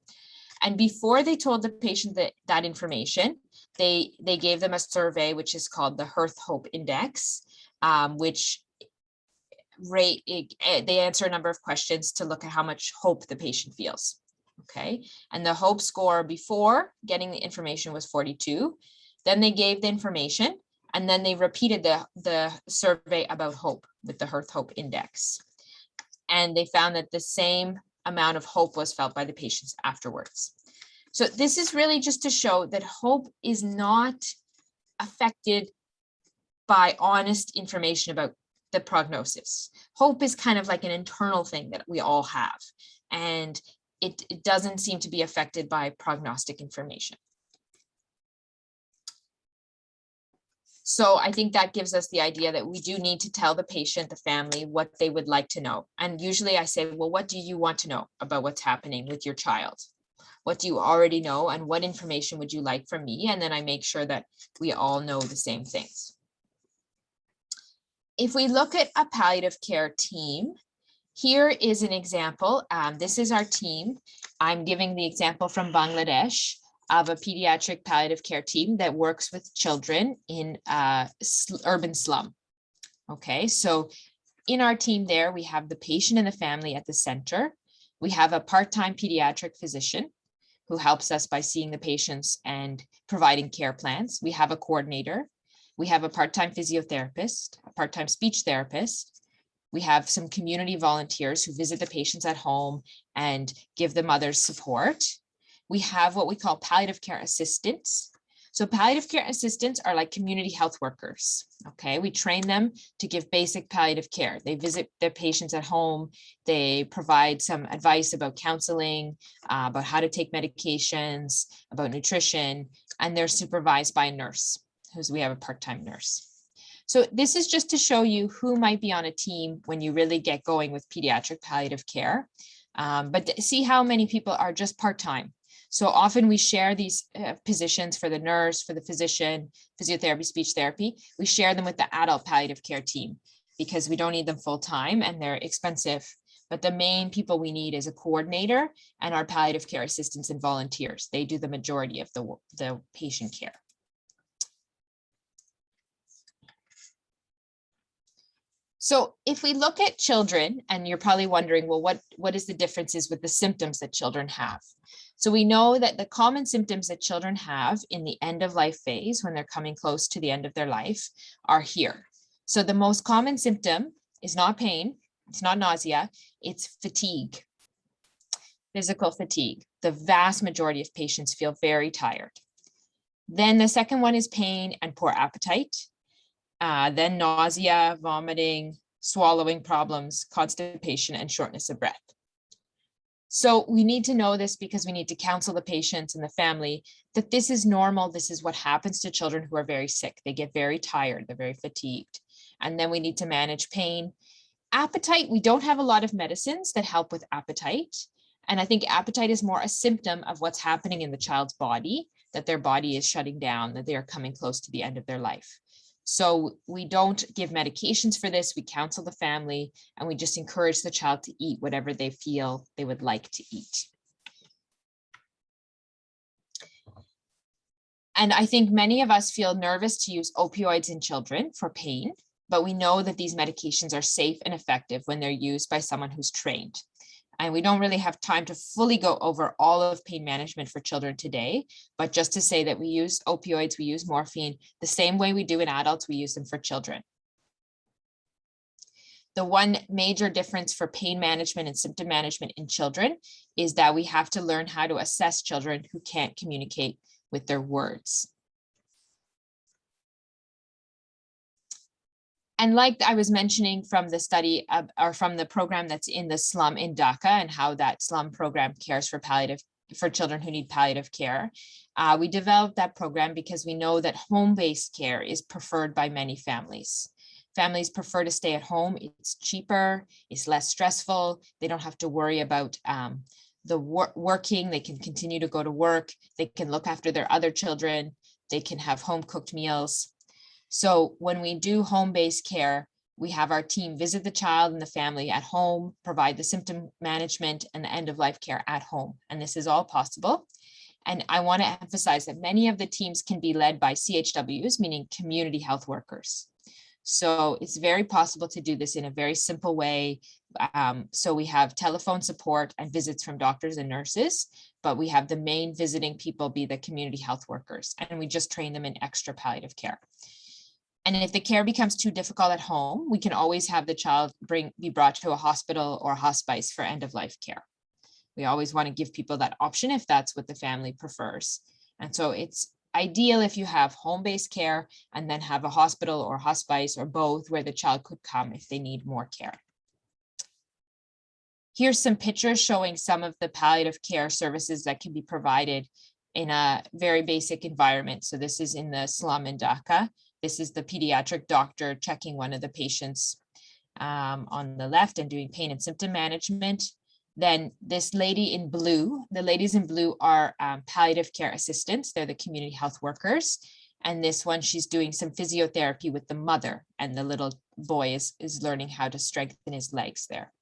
And before they told the patient that information, they gave them a survey, which is called the Hearth Hope Index, which they answer a number of questions to look at how much hope the patient feels. Okay, and the hope score before getting the information was 42. Then they gave the information, and then they repeated the survey about hope with the Hearth Hope Index. And they found that the same amount of hope was felt by the patients afterwards. So this is really just to show that hope is not affected by honest information about the prognosis. Hope is kind of like an internal thing that we all have. And it doesn't seem to be affected by prognostic information. So I think that gives us the idea that we do need to tell the patient, the family, what they would like to know. And usually I say, well, what do you want to know about what's happening with your child? What do you already know? And what information would you like from me? And then I make sure that we all know the same things. If we look at a palliative care team, here is an example. This is our team. I'm giving the example from Bangladesh of a pediatric palliative care team that works with children in urban slum. Okay, so in our team there, we have the patient and the family at the center. We have a part-time pediatric physician who helps us by seeing the patients and providing care plans. We have a coordinator. We have a part-time physiotherapist, a part-time speech therapist. We have some community volunteers who visit the patients at home and give the mothers support. We have what we call palliative care assistants. So palliative care assistants are like community health workers. Okay, we train them to give basic palliative care. They visit their patients at home. They provide some advice about counseling, about how to take medications, about nutrition, and they're supervised by a nurse, because we have a part-time nurse. So this is just to show you who might be on a team when you really get going with pediatric palliative care. But see how many people are just part-time. So often we share these positions for the nurse, for the physician, physiotherapy, speech therapy. We share them with the adult palliative care team because we don't need them full-time and they're expensive. But the main people we need is a coordinator and our palliative care assistants and volunteers. They do the majority of the patient care. So if we look at children, and you're probably wondering, well, what is the differences with the symptoms that children have? So we know that the common symptoms that children have in the end of life phase, when they're coming close to the end of their life, are here. So the most common symptom is not pain, it's not nausea, it's fatigue, physical fatigue. The vast majority of patients feel very tired. Then the second one is pain and poor appetite. Then nausea, vomiting, swallowing problems, constipation, and shortness of breath. So we need to know this because we need to counsel the patients and the family that this is normal. This is what happens to children who are very sick. They get very tired, they're very fatigued. And then we need to manage pain. Appetite, we don't have a lot of medicines that help with appetite. And I think appetite is more a symptom of what's happening in the child's body, that their body is shutting down, that they are coming close to the end of their life. So we don't give medications for this. We counsel the family and we just encourage the child to eat whatever they feel they would like to eat. And I think many of us feel nervous to use opioids in children for pain, but we know that these medications are safe and effective when they're used by someone who's trained. And we don't really have time to fully go over all of pain management for children today, but just to say that we use opioids, we use morphine, the same way we do in adults, we use them for children. The one major difference for pain management and symptom management in children is that we have to learn how to assess children who can't communicate with their words. And like I was mentioning from the study or from the program that's in the slum in Dhaka and how that slum program cares for children who need palliative care, we developed that program because we know that home-based care is preferred by many families. Families prefer to stay at home. It's cheaper, it's less stressful. They don't have to worry about working. They can continue to go to work. They can look after their other children. They can have home-cooked meals. So when we do home-based care, we have our team visit the child and the family at home, provide the symptom management and the end-of-life care at home. And this is all possible. And I want to emphasize that many of the teams can be led by CHWs, meaning community health workers. So it's very possible to do this in a very simple way. So we have telephone support and visits from doctors and nurses, but we have the main visiting people be the community health workers, and we just train them in extra palliative care. And if the care becomes too difficult at home, we can always have the child be brought to a hospital or hospice for end-of-life care. We always want to give people that option if that's what the family prefers. And so it's ideal if you have home-based care and then have a hospital or hospice or both where the child could come if they need more care. Here's some pictures showing some of the palliative care services that can be provided in a very basic environment. So this is in the slum in Dhaka. This is the pediatric doctor checking one of the patients on the left and doing pain and symptom management. Then this lady in blue, the ladies in blue are palliative care assistants. They're the community health workers. And this one, she's doing some physiotherapy with the mother, and the little boy is learning how to strengthen his legs there.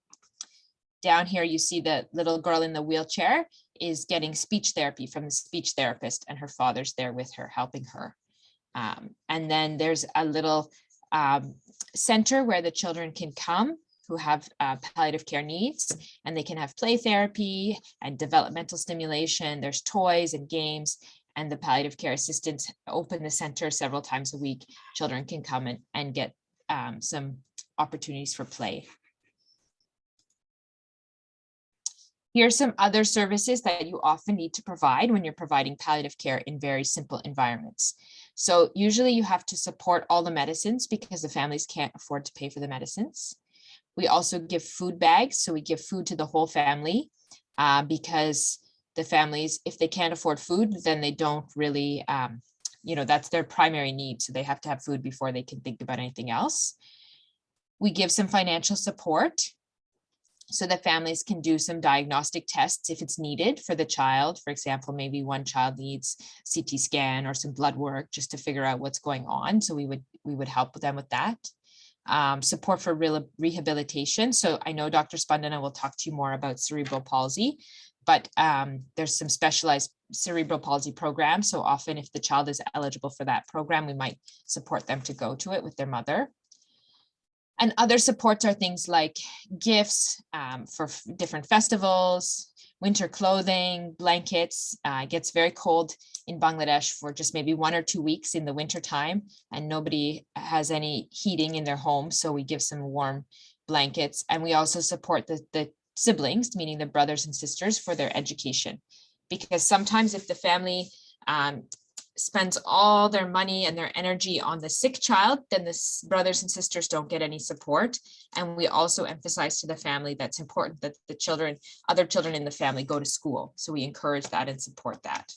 Down here, you see the little girl in the wheelchair is getting speech therapy from the speech therapist, and her father's there with her, helping her. And then there's a little center where the children can come who have palliative care needs, and they can have play therapy and developmental stimulation. There's toys and games, and the palliative care assistants open the center several times a week. Children can come and get some opportunities for play. Here's some other services that you often need to provide when you're providing palliative care in very simple environments. So usually you have to support all the medicines because the families can't afford to pay for the medicines. We also give food bags. So we give food to the whole family because the families, if they can't afford food, then they don't really that's their primary need. So they have to have food before they can think about anything else. We give some financial support so that families can do some diagnostic tests if it's needed for the child. For example, maybe one child needs CT scan or some blood work just to figure out what's going on. So we would help them with that. Support for rehabilitation. So I know Dr. Spandana will talk to you more about cerebral palsy, but there's some specialized cerebral palsy programs. So often if the child is eligible for that program, we might support them to go to it with their mother. And other supports are things like gifts for different festivals, winter clothing, blankets. It gets very cold in Bangladesh for just maybe 1 or 2 weeks in the winter time, and nobody has any heating in their home. So we give some warm blankets, and we also support the siblings, meaning the brothers and sisters, for their education. Because sometimes if the family spends all their money and their energy on the sick child, then the brothers and sisters don't get any support. And we also emphasize to the family that's important that the children, other children in the family, go to school. So we encourage that and support that.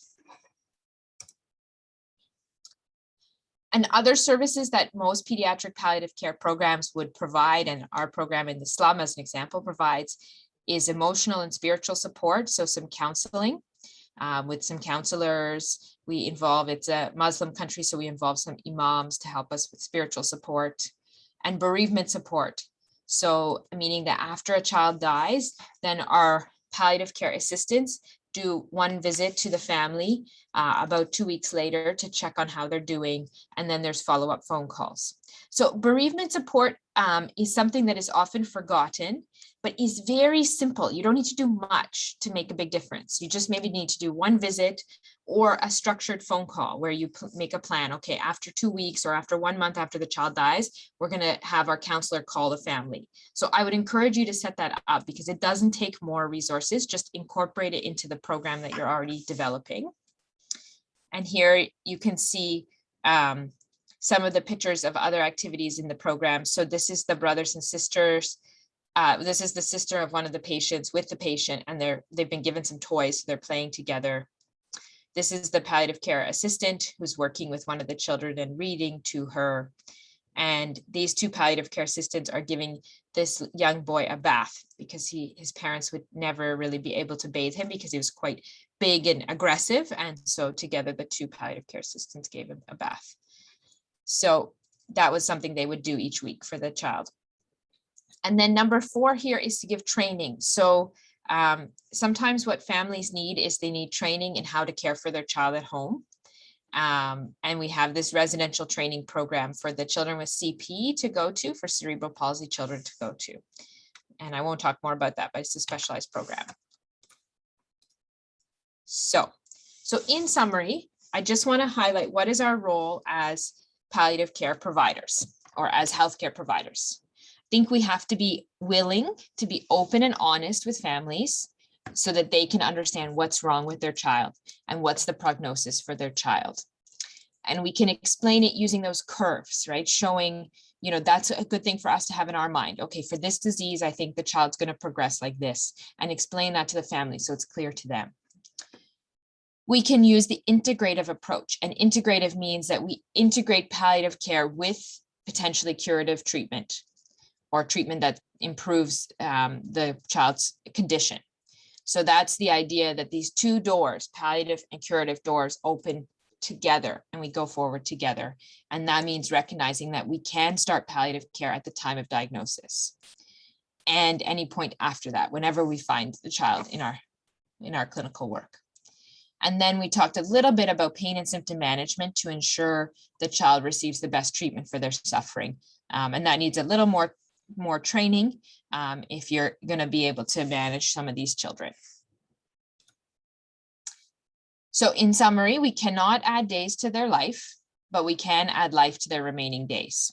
And other services that most pediatric palliative care programs would provide, and our program in the slum as an example provides, is emotional and spiritual support. So some counseling with some counselors. We involve, it's a Muslim country, so we involve some imams to help us with spiritual support, and bereavement support. So meaning that after a child dies, then our palliative care assistants do one visit to the family about 2 weeks later to check on how they're doing. And then there's follow-up phone calls. So bereavement support is something that is often forgotten, but is very simple. You don't need to do much to make a big difference. You just maybe need to do one visit or a structured phone call where you make a plan. Okay, after 2 weeks or after 1 month after the child dies, we're going to have our counselor call the family. So I would encourage you to set that up because it doesn't take more resources. Just incorporate it into the program that you're already developing. And here you can see some of the pictures of other activities in the program. So this is the brothers and sisters. This is the sister of one of the patients with the patient, and they've been given some toys, so they're playing together. This is the palliative care assistant who's working with one of the children and reading to her. And these two palliative care assistants are giving this young boy a bath because his parents would never really be able to bathe him because he was quite big and aggressive. And so together the two palliative care assistants gave him a bath. So that was something they would do each week for the child. And then number 4 here is to give training. So sometimes what families need is they need training in how to care for their child at home. And we have this residential training program for the children with CP to go to, for cerebral palsy children to go to. And I won't talk more about that, but it's a specialized program. So in summary, I just want to highlight what is our role as palliative care providers or as healthcare providers. I think we have to be willing to be open and honest with families so that they can understand what's wrong with their child and what's the prognosis for their child. And we can explain it using those curves, right? Showing, that's a good thing for us to have in our mind. Okay, for this disease, I think the child's going to progress like this, and explain that to the family so it's clear to them. We can use the integrative approach, and integrative means that we integrate palliative care with potentially curative treatment or treatment that improves the child's condition. So that's the idea that these two doors, palliative and curative doors, open together and we go forward together. And that means recognizing that we can start palliative care at the time of diagnosis and any point after that, whenever we find the child in our clinical work. And then we talked a little bit about pain and symptom management to ensure the child receives the best treatment for their suffering. And that needs a little more training if you're going to be able to manage some of these children. So in summary, we cannot add days to their life, but we can add life to their remaining days.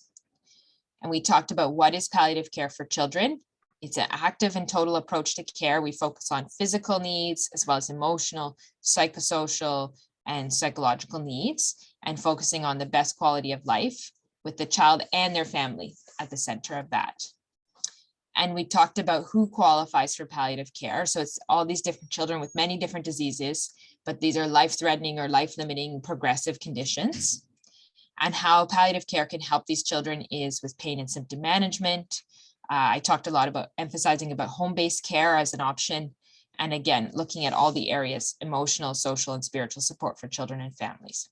And we talked about what is palliative care for children. It's an active and total approach to care. We focus on physical needs as well as emotional, psychosocial, and psychological needs, and focusing on the best quality of life with the child and their family at the center of that. And we talked about who qualifies for palliative care. So it's all these different children with many different diseases, but these are life-threatening or life-limiting progressive conditions. And how palliative care can help these children is with pain and symptom management. I talked a lot about emphasizing about home-based care as an option. And again, looking at all the areas, emotional, social, and spiritual support for children and families.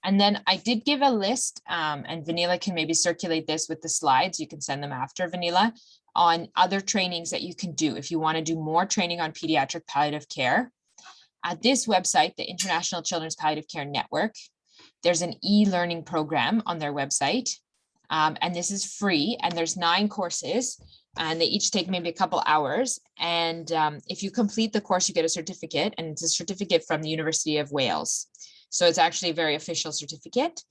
And then I did give a list, and Vanilla can maybe circulate this with the slides. You can send them after, Vanilla, on other trainings that you can do if you want to do more training on pediatric palliative care. At this website, the International Children's Palliative Care Network, there's an e-learning program on their website, and this is free, and there's 9 courses, and they each take maybe a couple hours. And if you complete the course, you get a certificate, and it's a certificate from the University of Wales. So it's actually a very official certificate.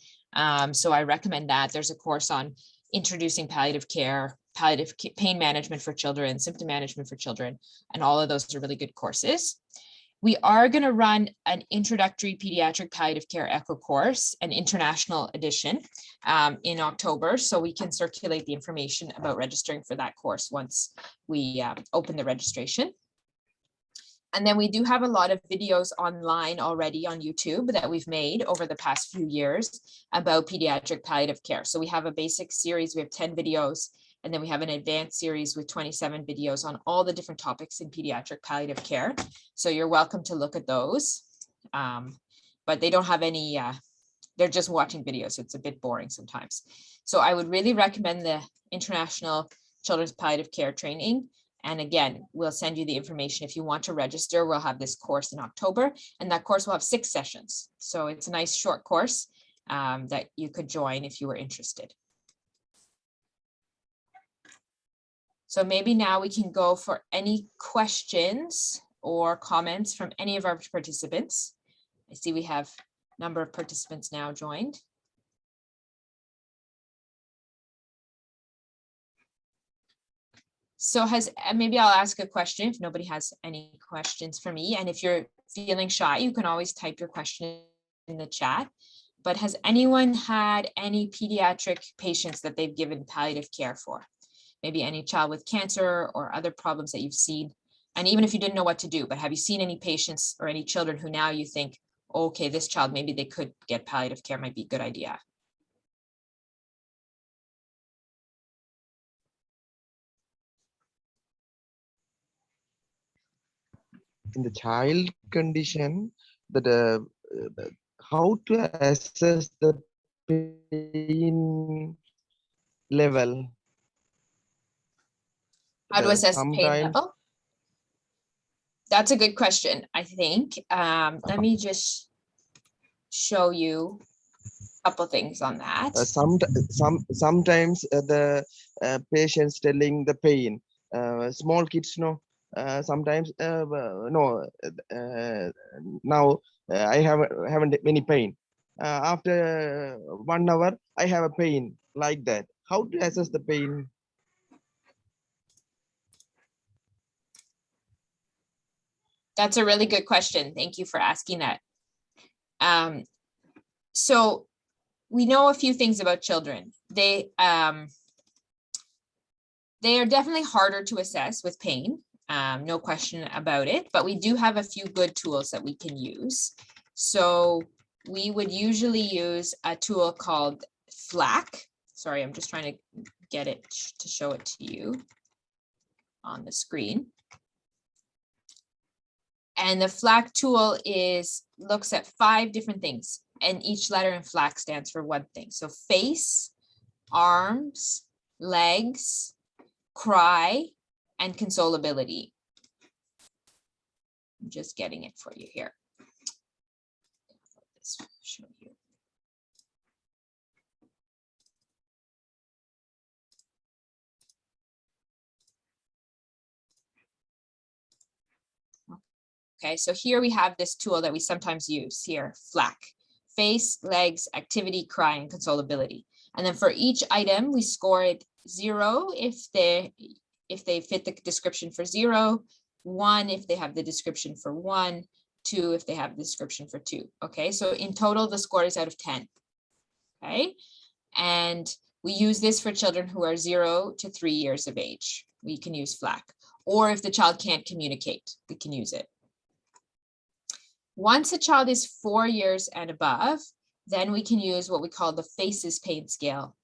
So I recommend that. There's a course on introducing palliative care, palliative pain management for children, symptom management for children, and all of those are really good courses. We are going to run an introductory pediatric palliative care echo course, an international edition, in October. So we can circulate the information about registering for that course once we open the registration. And then we do have a lot of videos online already on YouTube that we've made over the past few years about pediatric palliative care. So we have a basic series, we have 10 videos, and then we have an advanced series with 27 videos on all the different topics in pediatric palliative care. So you're welcome to look at those, but they don't have any, they're just watching videos, so it's a bit boring sometimes. So I would really recommend the International Children's Palliative Care Training. And again, we'll send you the information. If you want to register, we'll have this course in October, and that course will have 6 sessions. So it's a nice short course that you could join if you were interested. So maybe now we can go for any questions or comments from any of our participants. I see we have a number of participants now joined. So maybe I'll ask a question if nobody has any questions for me. And if you're feeling shy, you can always type your question in the chat. But has anyone had any pediatric patients that they've given palliative care for? Maybe any child with cancer or other problems that you've seen. And even if you didn't know what to do, but have you seen any patients or any children who now you think, okay, this child, maybe they could get palliative care, might be a good idea? In the child condition, that how to assess the pain level? How to assess pain Sometimes level? That's a good question, I think. Let me just show you a couple things on that. sometimes the patients telling the pain. Small kids know. Sometimes no. Now I haven't any pain. After 1 hour, I have a pain like that. How to assess the pain? That's a really good question. Thank you for asking that. So we know a few things about children. They are definitely harder to assess with pain, no question about it, but we do have a few good tools that we can use. So we would usually use a tool called FLAC. Sorry, I'm just trying to get it to show it to you on the screen. And the FLAC tool looks at 5 different things, and each letter in FLAC stands for one thing. So face, arms, legs, cry, and consolability. I'm just getting it for you here. Let's show you. Okay, so here we have this tool that we sometimes use here, FLAC, face, legs, activity, cry, and consolability. And then for each item, we score it 0 if they fit the description for 0, 1 if they have the description for 1, 2 if they have the description for 2. Okay, so in total, the score is out of 10. Okay, and We use this for children who are 0 to 3 years of age. We can use FLAC. Or if the child can't communicate, we can use it. Once a child is 4 years and above, then we can use what we call the FACES pain scale.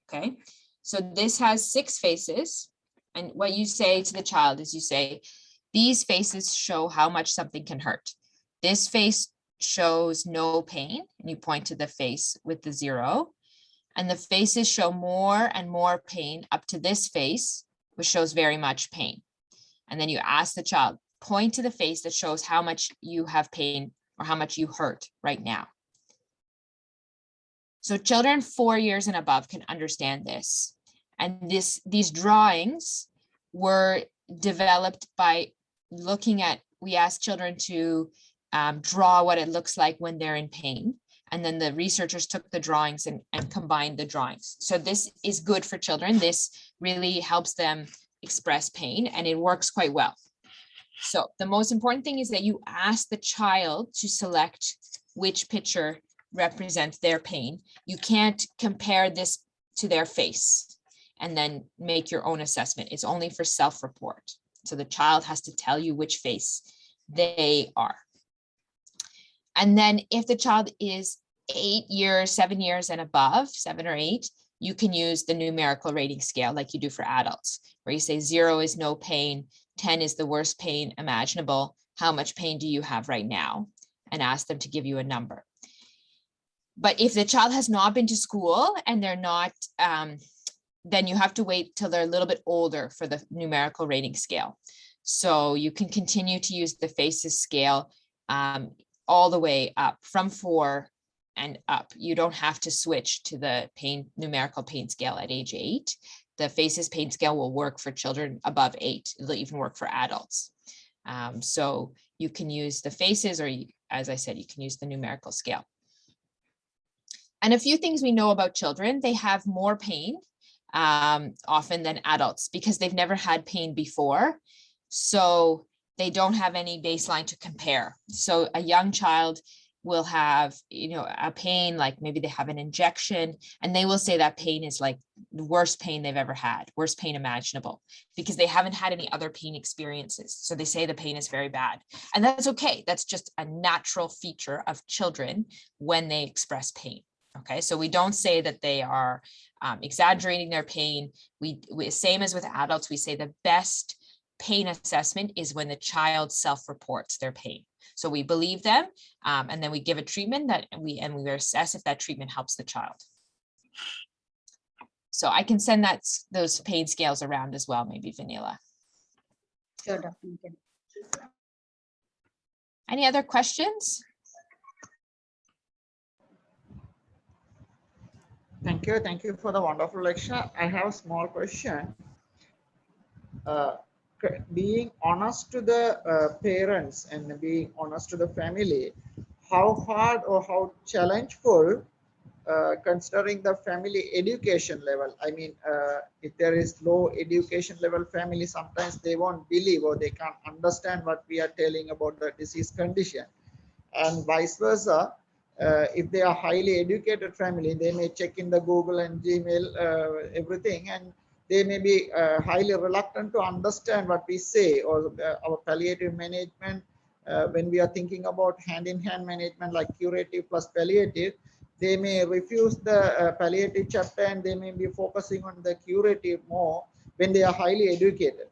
Okay, so this has 6 faces. And what you say to the child is you say, these faces show how much something can hurt. This face shows no pain, and you point to the face with the 0. And the faces show more and more pain up to this face, which shows very much pain. And then you ask the child, point to the face that shows how much you have pain or how much you hurt right now. So children 4 years and above can understand this. And these drawings were developed by looking at, we asked children to draw what it looks like when they're in pain. And then the researchers took the drawings and combined the drawings. So this is good for children. This really helps them express pain, and it works quite well. So the most important thing is that you ask the child to select which picture represents their pain. You can't compare this to their face and then make your own assessment. It's only for self-report. So the child has to tell you which face they are. And then if the child is 8 years, 7 years and above, 7 or 8, you can use the numerical rating scale like you do for adults, where you say 0 is no pain, 10 is the worst pain imaginable. How much pain do you have right now? And ask them to give you a number. But if the child has not been to school and they're not, then you have to wait till they're a little bit older for the numerical rating scale. So you can continue to use the FACES scale all the way up from 4 and up. You don't have to switch to the numerical pain scale at age 8. The FACES pain scale will work for children above 8. It'll even work for adults. So you can use the FACES, or as I said, you can use the numerical scale. And a few things we know about children: they have more pain often than adults because they've never had pain before. So they don't have any baseline to compare. So a young child will have, a pain, like maybe they have an injection, and they will say that pain is like the worst pain they've ever had, worst pain imaginable, because they haven't had any other pain experiences. So they say the pain is very bad. And that's okay. That's just a natural feature of children when they express pain. Okay, so we don't say that they are exaggerating their pain. We same as with adults, we say the best pain assessment is when the child self-reports their pain. So we believe them, and then we give a treatment that we assess if that treatment helps the child. So I can send those pain scales around as well, maybe Vanilla. Sure, definitely. Any other questions? Thank you. Thank you for the wonderful lecture. I have a small question. Being honest to the parents and being honest to the family, how hard or how challengeful, considering the family education level? I mean, if there is low education level family, sometimes they won't believe or they can't understand what we are telling about the disease condition, and vice versa. If they are highly educated family, they may check in the Google and Gmail, everything, and they may be highly reluctant to understand what we say, or our palliative management. When we are thinking about hand-in-hand management like curative plus palliative, they may refuse the palliative chapter and they may be focusing on the curative more when they are highly educated.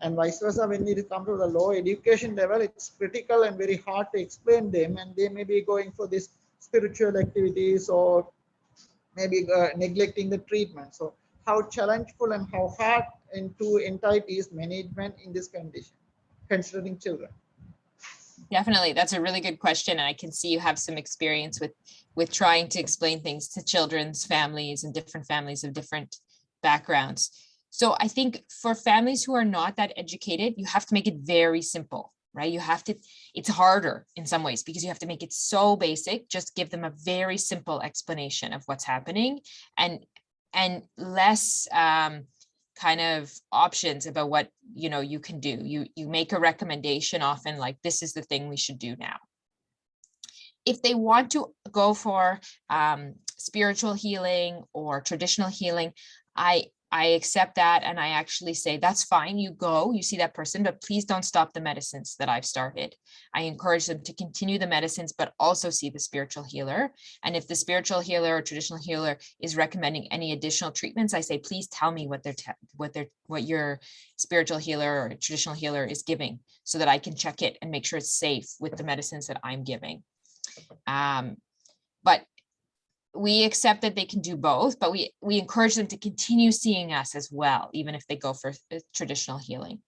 And vice versa, when we come to the low education level, it's critical and very hard to explain them, and they may be going for this spiritual activities or maybe neglecting the treatment. So how challengeful and how hard into entities management in this condition, considering children? Definitely, that's a really good question, and I can see you have some experience with trying to explain things to children's families and different families of different backgrounds. So I think for families who are not that educated, you have to make it very simple, right? You have to, it's harder in some ways because you have to make it so basic. Just give them a very simple explanation of what's happening, and less kind of options about what you can do. You make a recommendation often, like, this is the thing we should do now. If they want to go for spiritual healing or traditional healing, I accept that, and I actually say, that's fine, you go, you see that person, but please don't stop the medicines that I've started. I encourage them to continue the medicines, but also see the spiritual healer. And if the spiritual healer or traditional healer is recommending any additional treatments, I say, please tell me what your spiritual healer or traditional healer is giving, so that I can check it and make sure it's safe with the medicines that I'm giving. But we accept that they can do both, but we encourage them to continue seeing us as well, even if they go for traditional healing.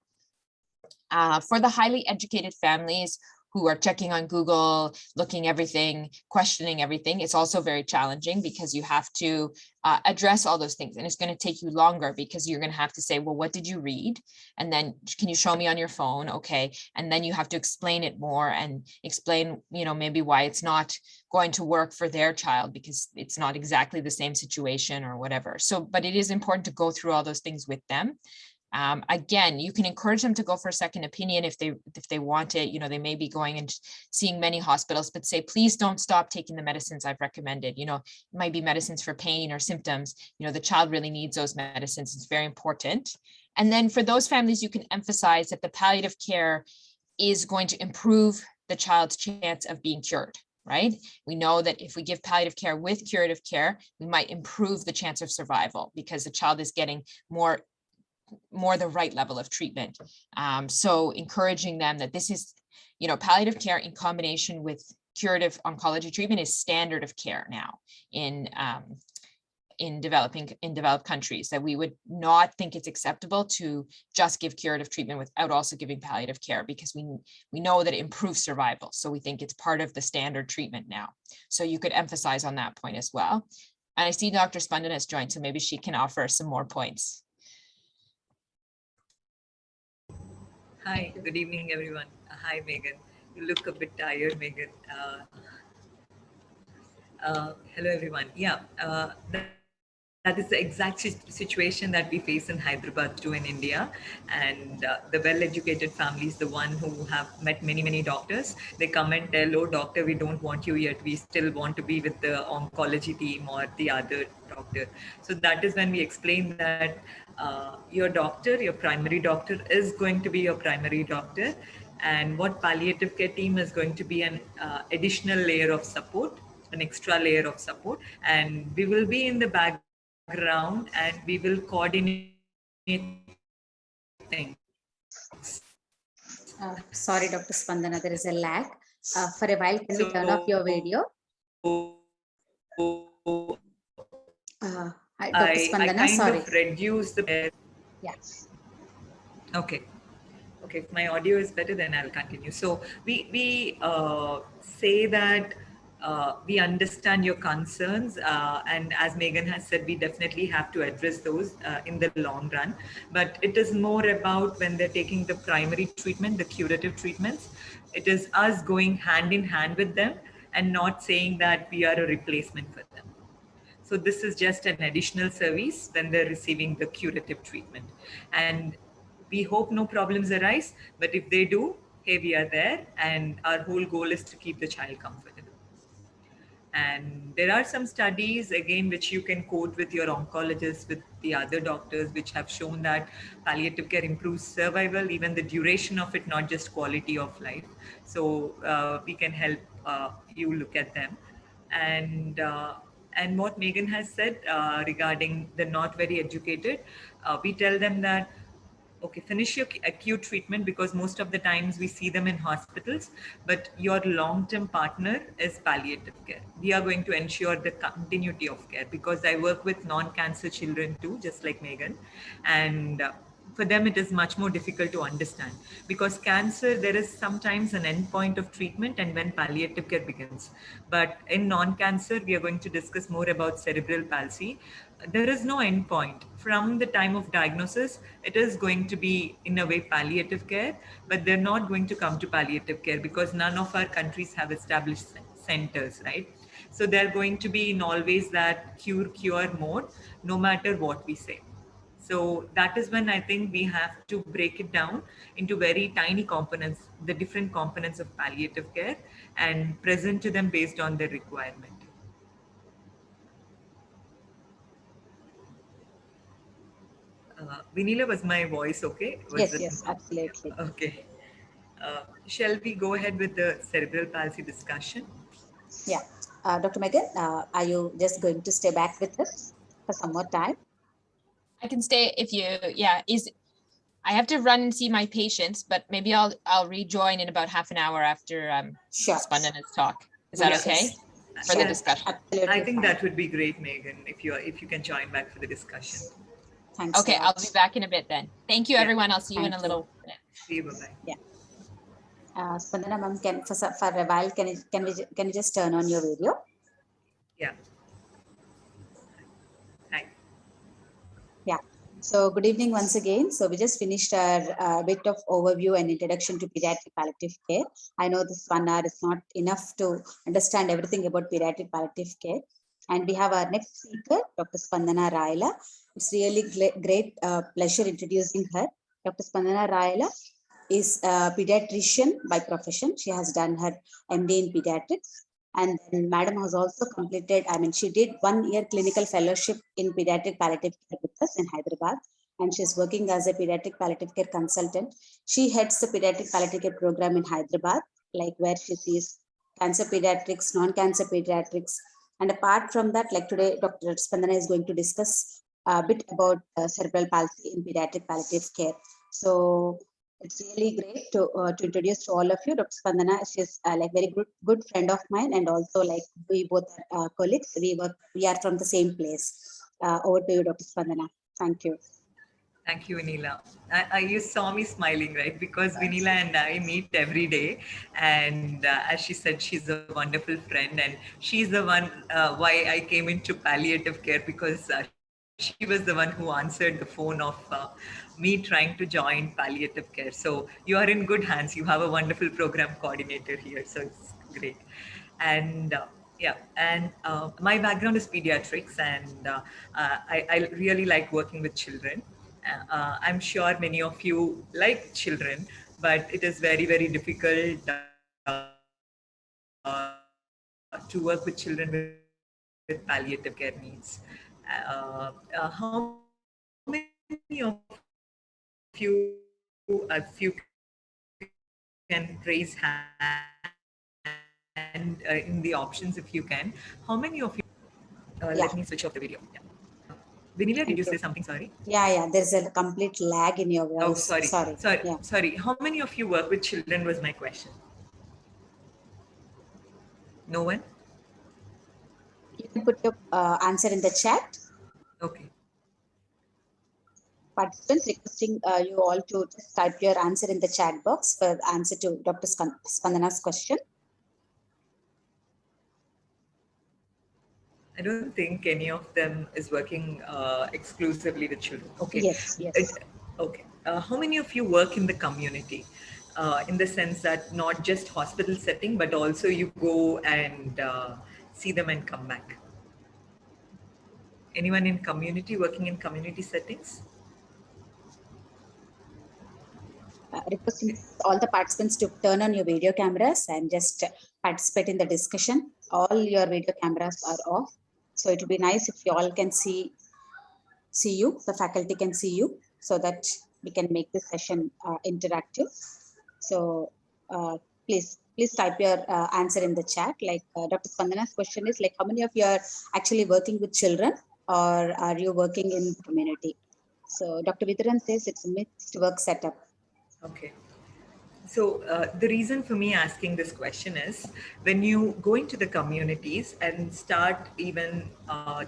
For the highly educated families who are checking on Google, looking everything, questioning everything, it's also very challenging because you have to address all those things, and it's going to take you longer because you're going to have to say, well, what did you read? And then can you show me on your phone? Okay. And then you have to explain it more and explain, maybe why it's not going to work for their child because it's not exactly the same situation or whatever. So, but it is important to go through all those things with them. Again, you can encourage them to go for a second opinion if they want it. They may be going and seeing many hospitals, but say, please don't stop taking the medicines I've recommended. It might be medicines for pain or symptoms. The child really needs those medicines. It's very important. And then for those families, you can emphasize that the palliative care is going to improve the child's chance of being cured. Right? We know that if we give palliative care with curative care, we might improve the chance of survival because the child is getting more the right level of treatment. So encouraging them that this is, palliative care in combination with curative oncology treatment is standard of care now in developed countries, that we would not think it's acceptable to just give curative treatment without also giving palliative care, because we know that it improves survival. So we think it's part of the standard treatment now. So you could emphasize on that point as well. And I see Dr. Spandan has joined, so maybe she can offer some more points. Hi, good evening, everyone. Hi, Megan. You look a bit tired, Megan. Hello, everyone. Yeah, that is the exact situation that we face in Hyderabad too, in India. And the well-educated families, the one who have met many, many doctors, they come and tell, oh, doctor, we don't want you yet. We still want to be with the oncology team or the other doctor. So that is when we explain that your doctor, your primary doctor is going to be your primary doctor. And what palliative care team is going to be an additional layer of support, an extra layer of support. And we will be in the background and we will coordinate things. Sorry, Dr. Spandana, there is a lag. For a while, can we turn off your video? Dr. Spandana, I kind sorry. of reduce the... Yeah. Okay. Okay, if my audio is better, then I'll continue. So we say that we understand your concerns, and as Megan has said, we definitely have to address those in the long run. But it is more about when they're taking the primary treatment, the curative treatments, it is us going hand in hand with them and not saying that we are a replacement for them. So this is just an additional service when they're receiving the curative treatment. And we hope no problems arise, but if they do, hey, we are there, and our whole goal is to keep the child comfortable. And there are some studies, again, which you can quote with your oncologist, with the other doctors, which have shown that palliative care improves survival, even the duration of it, not just quality of life. So we can help you look at them. And what Megan has said regarding the not very educated, we tell them that, okay, finish your acute treatment, because most of the times we see them in hospitals, but your long-term partner is palliative care. We are going to ensure the continuity of care, because I work with non-cancer children too, just like Megan. And for them, it is much more difficult to understand, because cancer, there is sometimes an endpoint of treatment and when palliative care begins. But in non-cancer, we are going to discuss more about cerebral palsy. There is no endpoint. From the time of diagnosis, it is going to be, in a way, palliative care, but they're not going to come to palliative care because none of our countries have established centers, right? So they're going to be in always that cure mode, no matter what we say. So that is when I think we have to break it down into very tiny components, the different components of palliative care, and present to them based on their requirement. Vinila, was my voice okay? Yes, yes, absolutely. Okay. Shall we go ahead with the cerebral palsy discussion? Yeah. Dr. Megan, are you just going to stay back with us for some more time? I can stay if you, yeah, I have to run and see my patients, but maybe I'll rejoin in about half an hour after Sure. Spandana's talk. Is that Yes, okay? yes. For the Yeah, discussion. Absolutely I think fine. that would be great, Megan, if you can join back for the discussion. Thanks Okay, a I'll lot. be back in a bit then. Thank you, Yeah. everyone. I'll see you in a Thank you. little minute. See you. Bye-bye. Yeah. Spandana ma'am, for a while, can you just turn on your video? Yeah. Hi. Yeah. So good evening once again. So we just finished our bit of overview and introduction to pediatric palliative care. I know this 1 hour is not enough to understand everything about pediatric palliative care. And we have our next speaker, Dr. Spandana Raila. It's really great pleasure introducing her. Dr. Spandana Raila is a pediatrician by profession. She has done her MD in pediatrics. And then madam has also completed, she did 1 year clinical fellowship in pediatric palliative care with us in Hyderabad. And she's working as a pediatric palliative care consultant. She heads the pediatric palliative care program in Hyderabad, like where she sees cancer pediatrics, non-cancer pediatrics. And apart from that, like today, Dr. Spandana is going to discuss a bit about cerebral palsy in pediatric palliative care. So it's really great to introduce to all of you, Dr. Spandana. She's like very good friend of mine, and also like we both are colleagues. We are from the same place. Over to you, Dr. Spandana. Thank you. Thank you, Vinila. You saw me smiling, right? Because Vinila and I meet every day. And as she said, she's a wonderful friend. And she's the one why I came into palliative care, because she was the one who answered the phone of me trying to join palliative care. So you are in good hands. You have a wonderful program coordinator here. So it's great. And yeah, and my background is pediatrics, and I really like working with children. I'm sure many of you like children, but it is very, very difficult to work with children with palliative care needs. How many of you, if you can raise hand in the options, if you can, how many of you, let me switch off the video. Yeah. Vinila, did you say Thank you. something? Sorry. Yeah. There's a complete lag in your Oh, voice. sorry. Yeah. Sorry. How many of you work with children was my question. No one? You can put your answer in the chat. Okay. Participants requesting you all to just type your answer in the chat box for the answer to Dr. Spandana's question. I don't think any of them is working exclusively with children. Okay. Yes. Okay. How many of you work in the community? In the sense that not just hospital setting, but also you go and see them and come back. Anyone in community, working in community settings? Requesting all the participants to turn on your video cameras and just participate in the discussion. All your video cameras are off. So it will be nice if you all can see you, the faculty can see you, so that we can make this session interactive. So please type your answer in the chat. Like Dr. Spandana's question is like, how many of you are actually working with children, or are you working in the community? So Dr. Vitharan says it's a mixed work setup. Okay. So the reason for me asking this question is when you go into the communities and start even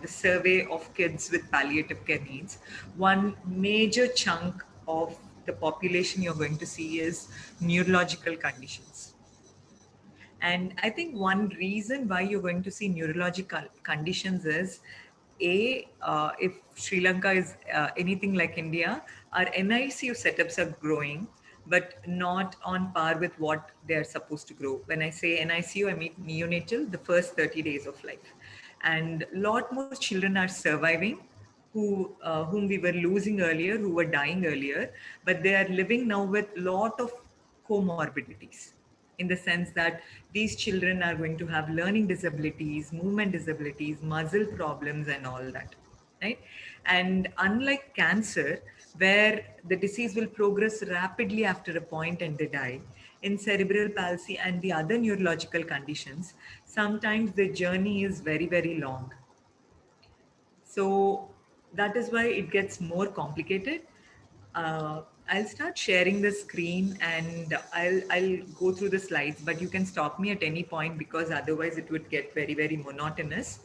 the survey of kids with palliative care needs, one major chunk of the population you're going to see is neurological conditions. And I think one reason why you're going to see neurological conditions is if Sri Lanka is anything like India, our NICU setups are growing, but not on par with what they are supposed to grow. When I say NICU, I mean neonatal, the first 30 days of life. And a lot more children are surviving whom we were losing earlier, who were dying earlier, but they are living now with lot of comorbidities, in the sense that these children are going to have learning disabilities, movement disabilities, muscle problems, and all that. right? And unlike cancer, where the disease will progress rapidly after a point and they die, in cerebral palsy and the other neurological conditions, sometimes the journey is very, very long. So that is why it gets more complicated. I'll start sharing the screen and I'll go through the slides, but you can stop me at any point because otherwise it would get very, very monotonous.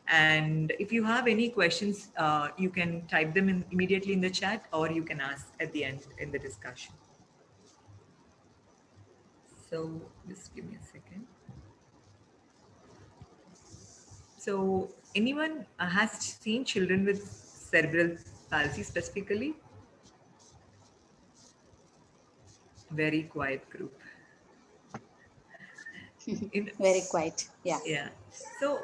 And if you have any questions, you can type them in immediately in the chat, or you can ask at the end in the discussion. So just give me a second. So anyone has seen children with cerebral palsy specifically? Very quiet group. Very quiet. Yeah. Yeah. So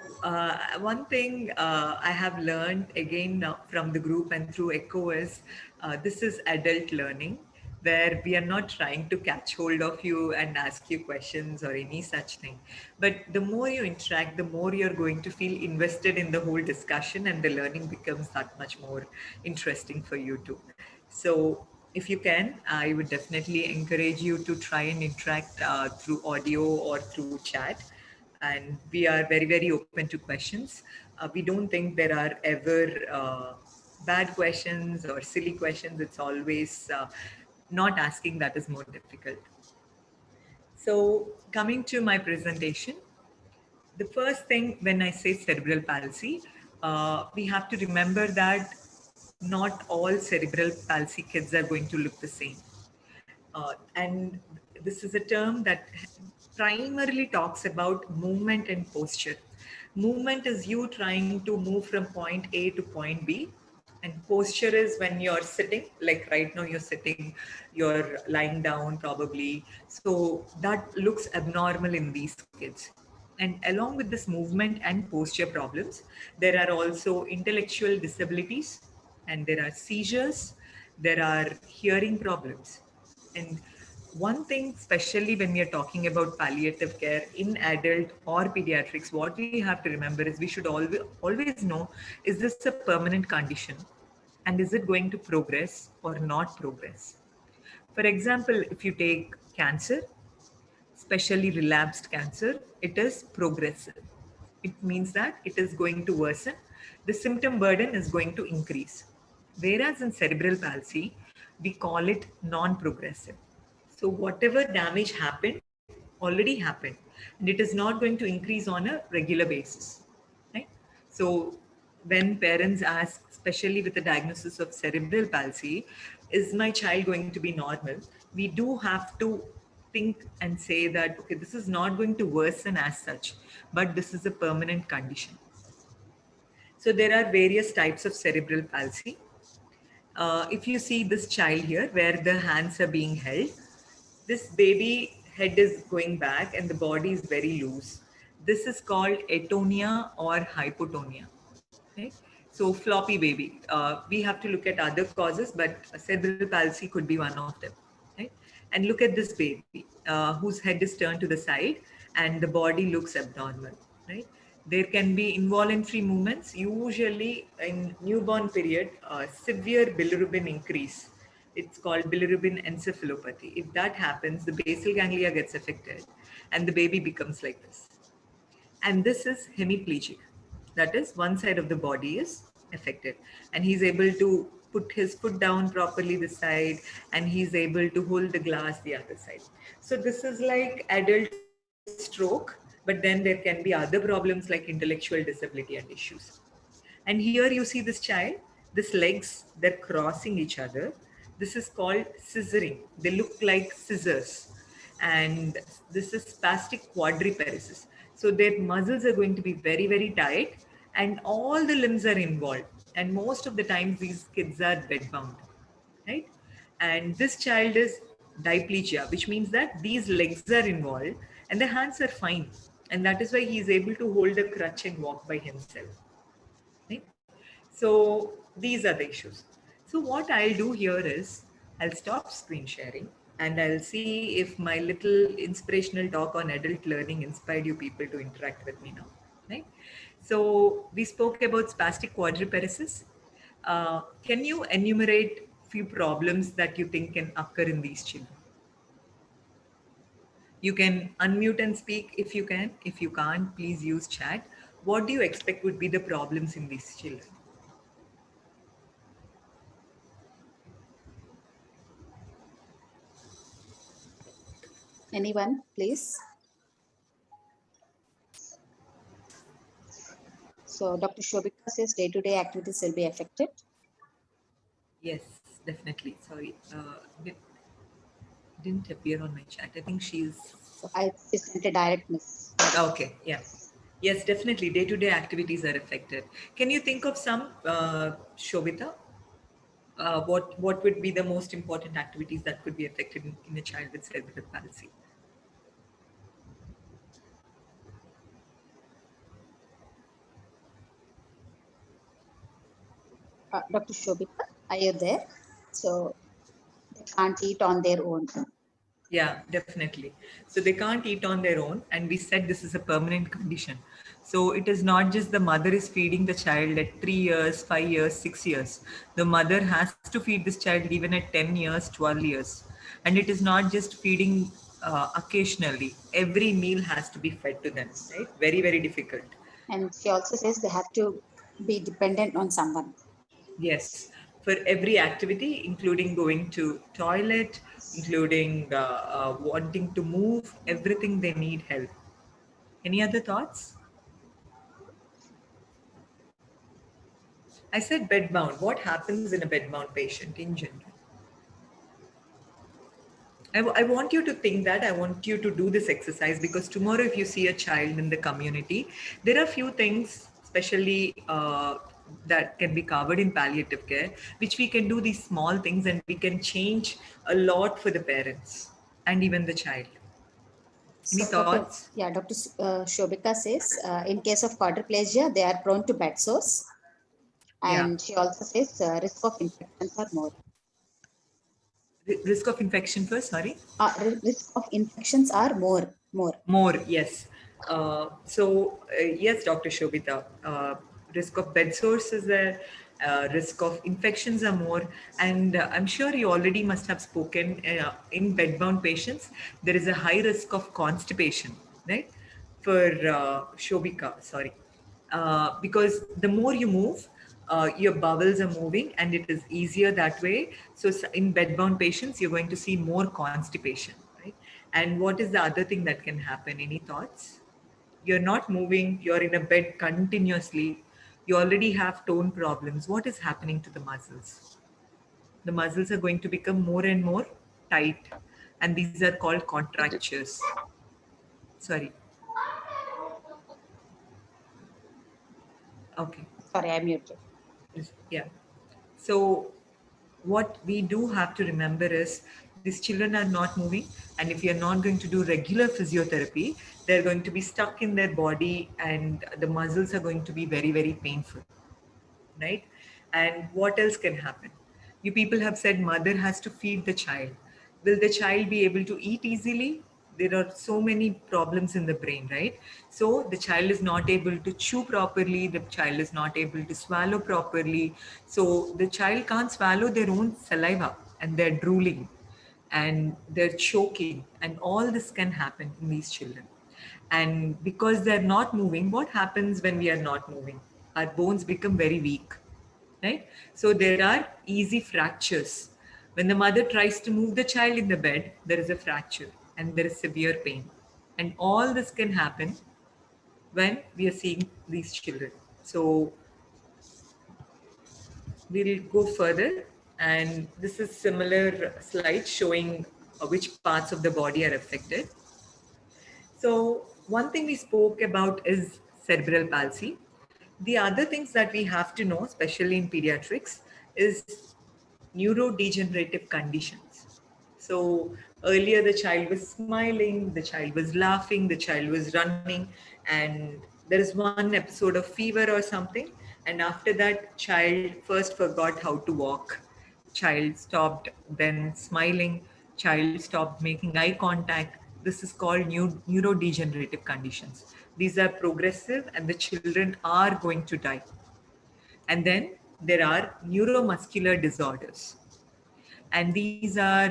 one thing I have learned again from the group and through ECHO is this is adult learning, where we are not trying to catch hold of you and ask you questions or any such thing. But the more you interact, the more you're going to feel invested in the whole discussion, and the learning becomes that much more interesting for you too. So if you can, I would definitely encourage you to try and interact through audio or through chat. And we are very, very open to questions. We don't think there are ever bad questions or silly questions. It's always not asking that is more difficult. So coming to my presentation, the first thing when I say cerebral palsy, we have to remember that not all cerebral palsy kids are going to look the same. And this is a term that primarily talks about movement and posture. Movement is you trying to move from point A to point B, and posture is when you're sitting, like right now you're sitting, you're lying down probably. So that looks abnormal in these kids. And along with this movement and posture problems, there are also intellectual disabilities, and there are seizures, there are hearing problems. And one thing, especially when we are talking about palliative care in adult or pediatrics, what we have to remember is we should always know, is this a permanent condition? And is it going to progress or not progress? For example, if you take cancer, especially relapsed cancer, it is progressive. It means that it is going to worsen. The symptom burden is going to increase. Whereas in cerebral palsy, we call it non-progressive. So whatever damage happened already happened, and it is not going to increase on a regular basis, right? So when parents ask, especially with the diagnosis of cerebral palsy, is my child going to be normal? We do have to think and say that, okay, this is not going to worsen as such, but this is a permanent condition. So there are various types of cerebral palsy. If you see this child here, where the hands are being held, this baby head is going back and the body is very loose. This is called atonia or hypotonia. Right? So floppy baby. We have to look at other causes, but cerebral palsy could be one of them. Right? And look at this baby whose head is turned to the side and the body looks abnormal. Right? There can be involuntary movements. Usually in newborn period, severe bilirubin increase. It's called bilirubin encephalopathy. If that happens, the basal ganglia gets affected and the baby becomes like this. And this is hemiplegic. That is, one side of the body is affected. And he's able to put his foot down properly this side, and he's able to hold the glass the other side. So this is like adult stroke, but then there can be other problems like intellectual disability and issues. And here you see this child, these legs, they're crossing each other. This is called scissoring. They look like scissors. And this is spastic quadriparesis. So their muscles are going to be very, very tight and all the limbs are involved. And most of the times these kids are bedbound, right? And this child is diplegia, which means that these legs are involved and the hands are fine. And that is why he is able to hold a crutch and walk by himself. Right? So these are the issues. So what I'll do here is I'll stop screen sharing and I'll see if my little inspirational talk on adult learning inspired you people to interact with me now. Right? So we spoke about spastic quadriparesis. Can you enumerate few problems that you think can occur in these children? You can unmute and speak if you can. If you can't, please use chat. What do you expect would be the problems in these children? Anyone, please? So Dr. Shobika says day-to-day activities will be affected. Yes, definitely. Sorry, it didn't appear on my chat. I think she's So I sent a direct miss. okay. Yeah. Yes, definitely. Day-to-day activities are affected. Can you think of some, Shobita? What would be the most important activities that could be affected in a child with cerebral palsy? Dr. Shobika, are you there? So they can't eat on their own. Yeah, definitely. So they can't eat on their own, and we said this is a permanent condition. So it is not just the mother is feeding the child at 3 years, 5 years, 6 years. The mother has to feed this child even at 10 years, 12 years. And it is not just feeding occasionally. Every meal has to be fed to them, right? Very, very difficult. And she also says they have to be dependent on someone. Yes, for every activity, including going to toilet, including wanting to move, everything they need help. Any other thoughts? I said bedbound. What happens in a bedbound patient in general? I want you to think that. I want you to do this exercise because tomorrow, if you see a child in the community, there are few things, especially that can be covered in palliative care, which we can do these small things and we can change a lot for the parents and even the child. Any So Dr. thoughts? Yeah, Dr. Shobika says in case of quadriplegia, they are prone to bed sores. Yeah. And she also says risk of infections are more. Risk of infection first, sorry? Risk of infections are more. More, yes. Yes, Dr. Shobita, risk of bed sores is there, risk of infections are more, and I'm sure you already must have spoken in bedbound patients, there is a high risk of constipation, right? For Shobika, sorry. Because the more you move, your bowels are moving and it is easier that way. So in bedbound patients, you're going to see more constipation, right? And what is the other thing that can happen? Any thoughts? You're not moving, you're in a bed continuously, you already have tone problems. What is happening to the muscles? The muscles are going to become more and more tight, and these are called contractures. Sorry. Okay. Sorry, I muted. Yeah. So what we do have to remember is these children are not moving, and if you're not going to do regular physiotherapy, they're going to be stuck in their body and the muscles are going to be very, very painful, right? And what else can happen? You people have said mother has to feed the child. Will the child be able to eat easily? There are so many problems in the brain, right? So the child is not able to chew properly, the child is not able to swallow properly. So the child can't swallow their own saliva and they're drooling and they're choking, and all this can happen in these children. And because they're not moving, what happens when we are not moving? Our bones become very weak, right? So there are easy fractures. When the mother tries to move the child in the bed, there is a fracture and there is severe pain. And all this can happen when we are seeing these children. So we'll go further, and this is similar slide showing which parts of the body are affected. So one thing we spoke about is cerebral palsy. The other things that we have to know, especially in pediatrics, is neurodegenerative conditions. So earlier the child was smiling, the child was laughing, the child was running, and there is one episode of fever or something, and after that child first forgot how to walk. Child stopped then smiling, child stopped making eye contact. This is called neurodegenerative conditions. These are progressive and the children are going to die. And then there are neuromuscular disorders. And these are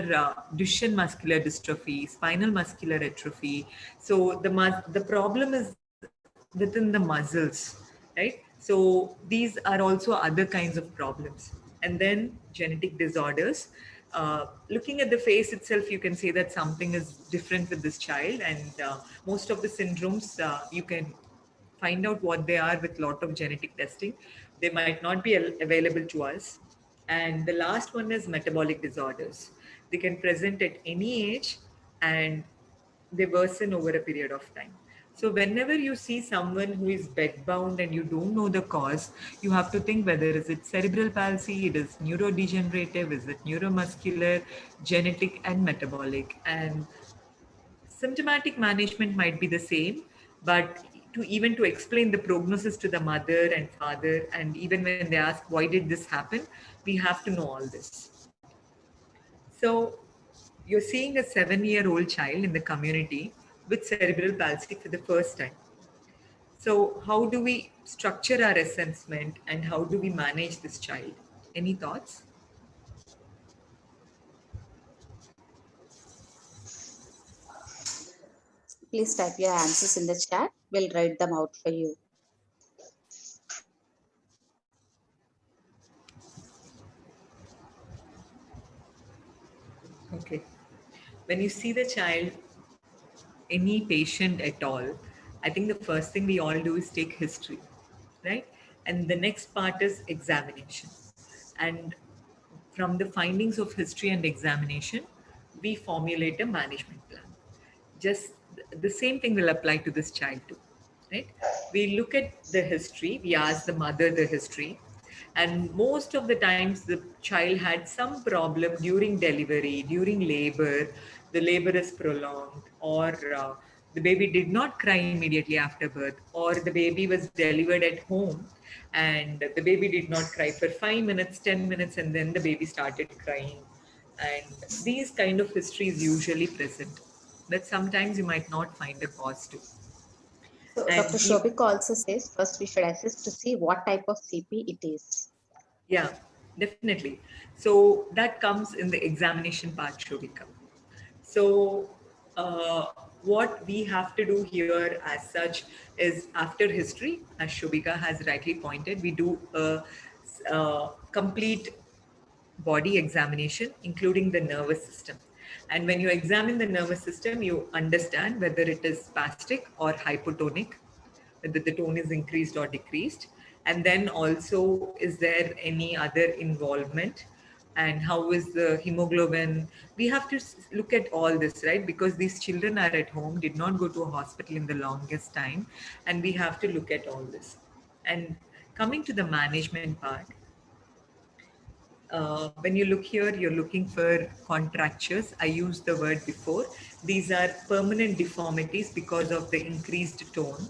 Duchenne muscular dystrophy, spinal muscular atrophy. So the problem is within the muscles, right? So these are also other kinds of problems. And then genetic disorders. Looking at the face itself, you can say that something is different with this child, and most of the syndromes you can find out what they are with lot of genetic testing. They might not be available to us. And the last one is metabolic disorders. They can present at any age and they worsen over a period of time. So whenever you see someone who is bedbound and you don't know the cause, you have to think whether is it cerebral palsy, it is neurodegenerative, is it neuromuscular, genetic and metabolic. And symptomatic management might be the same, but to explain the prognosis to the mother and father, and even when they ask why did this happen, we have to know all this. So you're seeing a 7-year-old child in the community with cerebral palsy for the first time. So how do we structure our assessment and how do we manage this child? Any thoughts? Please type your answers in the chat. We'll write them out for you. Okay. When you see the child, any patient at all, I think the first thing we all do is take history, right? And the next part is examination. And from the findings of history and examination, we formulate a management plan. Just the same thing will apply to this child too, right? We look at the history, we ask the mother the history, and most of the times the child had some problem during delivery, during labor, the labor is prolonged, or the baby did not cry immediately after birth, or the baby was delivered at home and the baby did not cry for 5 minutes, 10 minutes, and then the baby started crying. And these kind of history is usually present, but sometimes you might not find a cause too. So And Dr. Shobika also says first we should assess to see what type of CP it is. yeah, definitely. So that comes in the examination part, Shobika. So what we have to do here as such is, after history, as Shobika has rightly pointed, we do a complete body examination, including the nervous system. And when you examine the nervous system, you understand whether it is spastic or hypotonic, whether the tone is increased or decreased. And then also, is there any other involvement? And how is the hemoglobin? We have to look at all this, right? Because these children are at home, did not go to a hospital in the longest time. And we have to look at all this. And coming to the management part, when you look here, you're looking for contractures. I used the word before. These are permanent deformities because of the increased tone.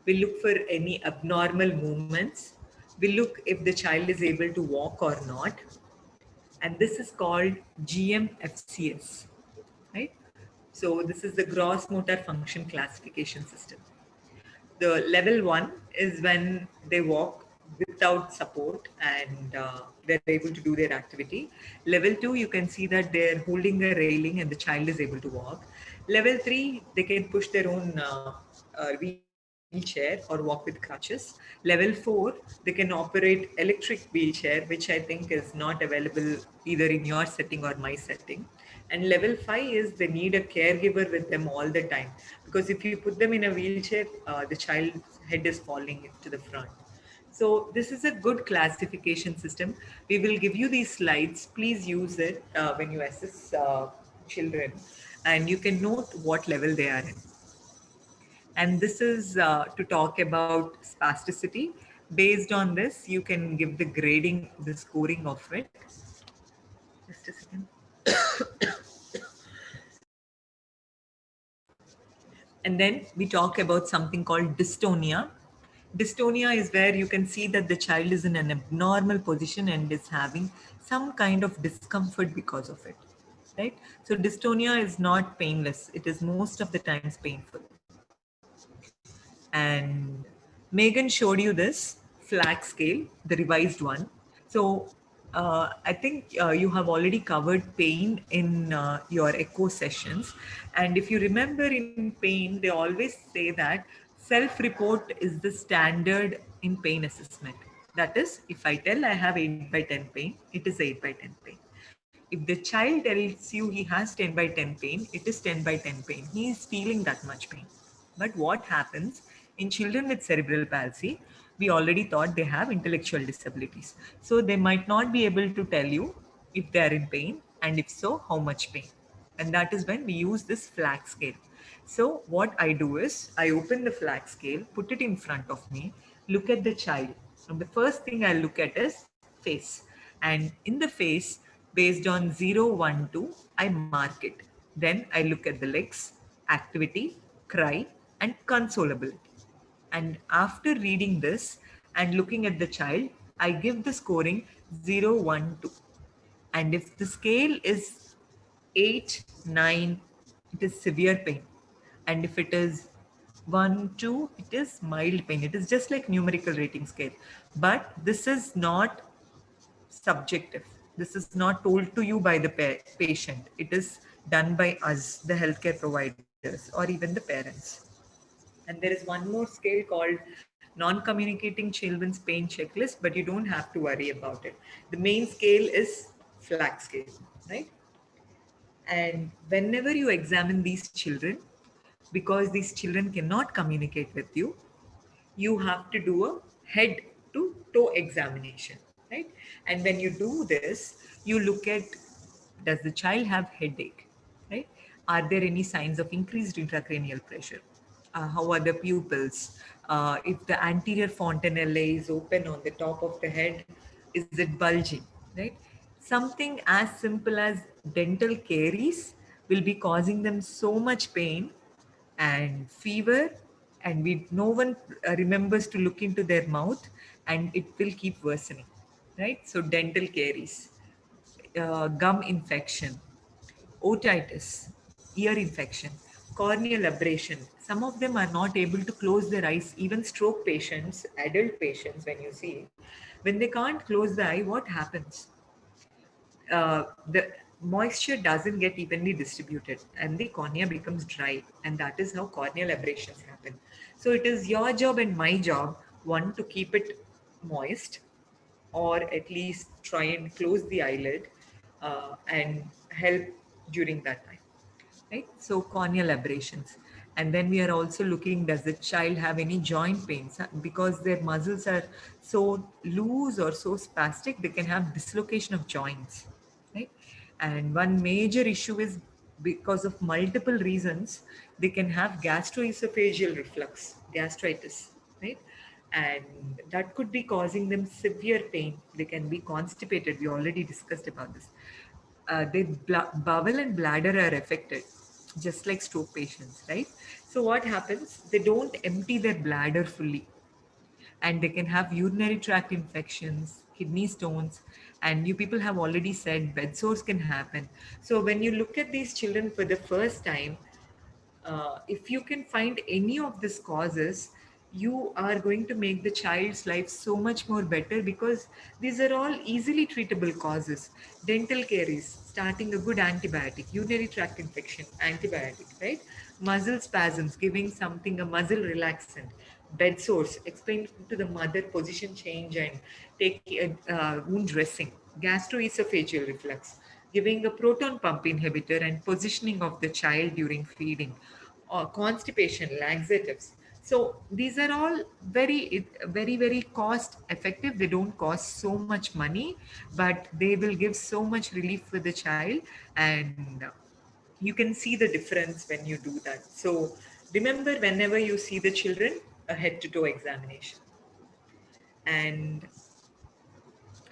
We look for any abnormal movements. We look if the child is able to walk or not. And this is called GMFCS, right? So this is the gross motor function classification system. The level 1 is when they walk without support and they're able to do their activity. Level 2, you can see that they're holding a railing and the child is able to walk. Level 3, they can push their own wheelchair or walk with crutches. Level 4, they can operate electric wheelchair, which I think is not available either in your setting or my setting. And level 5 is they need a caregiver with them all the time, because if you put them in a wheelchair, the child's head is falling to the front. So this is a good classification system. We will give you these slides. Please use it when you assess children, and you can note what level they are in. And this is to talk about spasticity. Based on this, you can give the grading, the scoring of it. Just a second. And then we talk about something called dystonia. Dystonia is where you can see that the child is in an abnormal position and is having some kind of discomfort because of it, right? So dystonia is not painless. It is most of the times painful. And Megan showed you this flag scale, the revised one. So I think you have already covered pain in your echo sessions. And if you remember in pain, they always say that self-report is the standard in pain assessment. That is, if I tell I have 8/10 pain, it is 8/10 pain. If the child tells you he has 10/10 pain, it is 10/10 pain. He is feeling that much pain. But what happens in children with cerebral palsy, we already thought they have intellectual disabilities. So they might not be able to tell you if they are in pain, and if so, how much pain. And that is when we use this flag scale. So what I do is I open the flag scale, put it in front of me, look at the child. And the first thing I look at is face. And in the face, based on 0, 1, 2, I mark it. Then I look at the legs, activity, cry, and consolability. And after reading this and looking at the child, I give the scoring 0, 1, 2. And if the scale is 8, 9, it is severe pain. And if it is 1, 2, it is mild pain. It is just like numerical rating scale. But this is not subjective. This is not told to you by the patient. It is done by us, the healthcare providers, or even the parents. And there is one more scale called non-communicating children's pain checklist, but you don't have to worry about it. The main scale is flag scale, right? And whenever you examine these children, because these children cannot communicate with you have to do a head to toe examination, right? And when you do this, you look at, does the child have headache, right? Are there any signs of increased intracranial pressure? How are the pupils? If the anterior fontanelle is open on the top of the head, is it bulging, right? Something as simple as dental caries will be causing them so much pain and fever, and no one remembers to look into their mouth, and it will keep worsening, right? So dental caries, gum infection, otitis, ear infection, corneal abrasion. Some of them are not able to close their eyes. Even stroke patients, adult patients, when you see, when they can't close the eye, what happens? The moisture doesn't get evenly distributed and the cornea becomes dry, and that is how corneal abrasions happen. So it is your job and my job, one, to keep it moist, or at least try and close the eyelid and help during that time, right? So corneal abrasions. And then we are also looking, does the child have any joint pains? Because their muscles are so loose or so spastic, they can have dislocation of joints, right? And one major issue is, because of multiple reasons, they can have gastroesophageal reflux, gastritis, right? And that could be causing them severe pain. They can be constipated. We already discussed about this. Their bowel and bladder are affected, just like stroke patients, right? So what happens? They don't empty their bladder fully, and they can have urinary tract infections, kidney stones, and you people have already said bed sores can happen. So when you look at these children for the first time, if you can find any of these causes, you are going to make the child's life so much more better, because these are all easily treatable causes. Dental caries, starting a good antibiotic, urinary tract infection, antibiotic, right? Muscle spasms, giving something, a muscle relaxant, bed sores, explain to the mother position change and take a wound dressing, gastroesophageal reflux, giving a proton pump inhibitor and positioning of the child during feeding, or constipation, laxatives. So these are all very cost effective. They don't cost so much money, but they will give so much relief for the child, and you can see the difference when you do that. So remember, whenever you see the children, a head to toe examination. And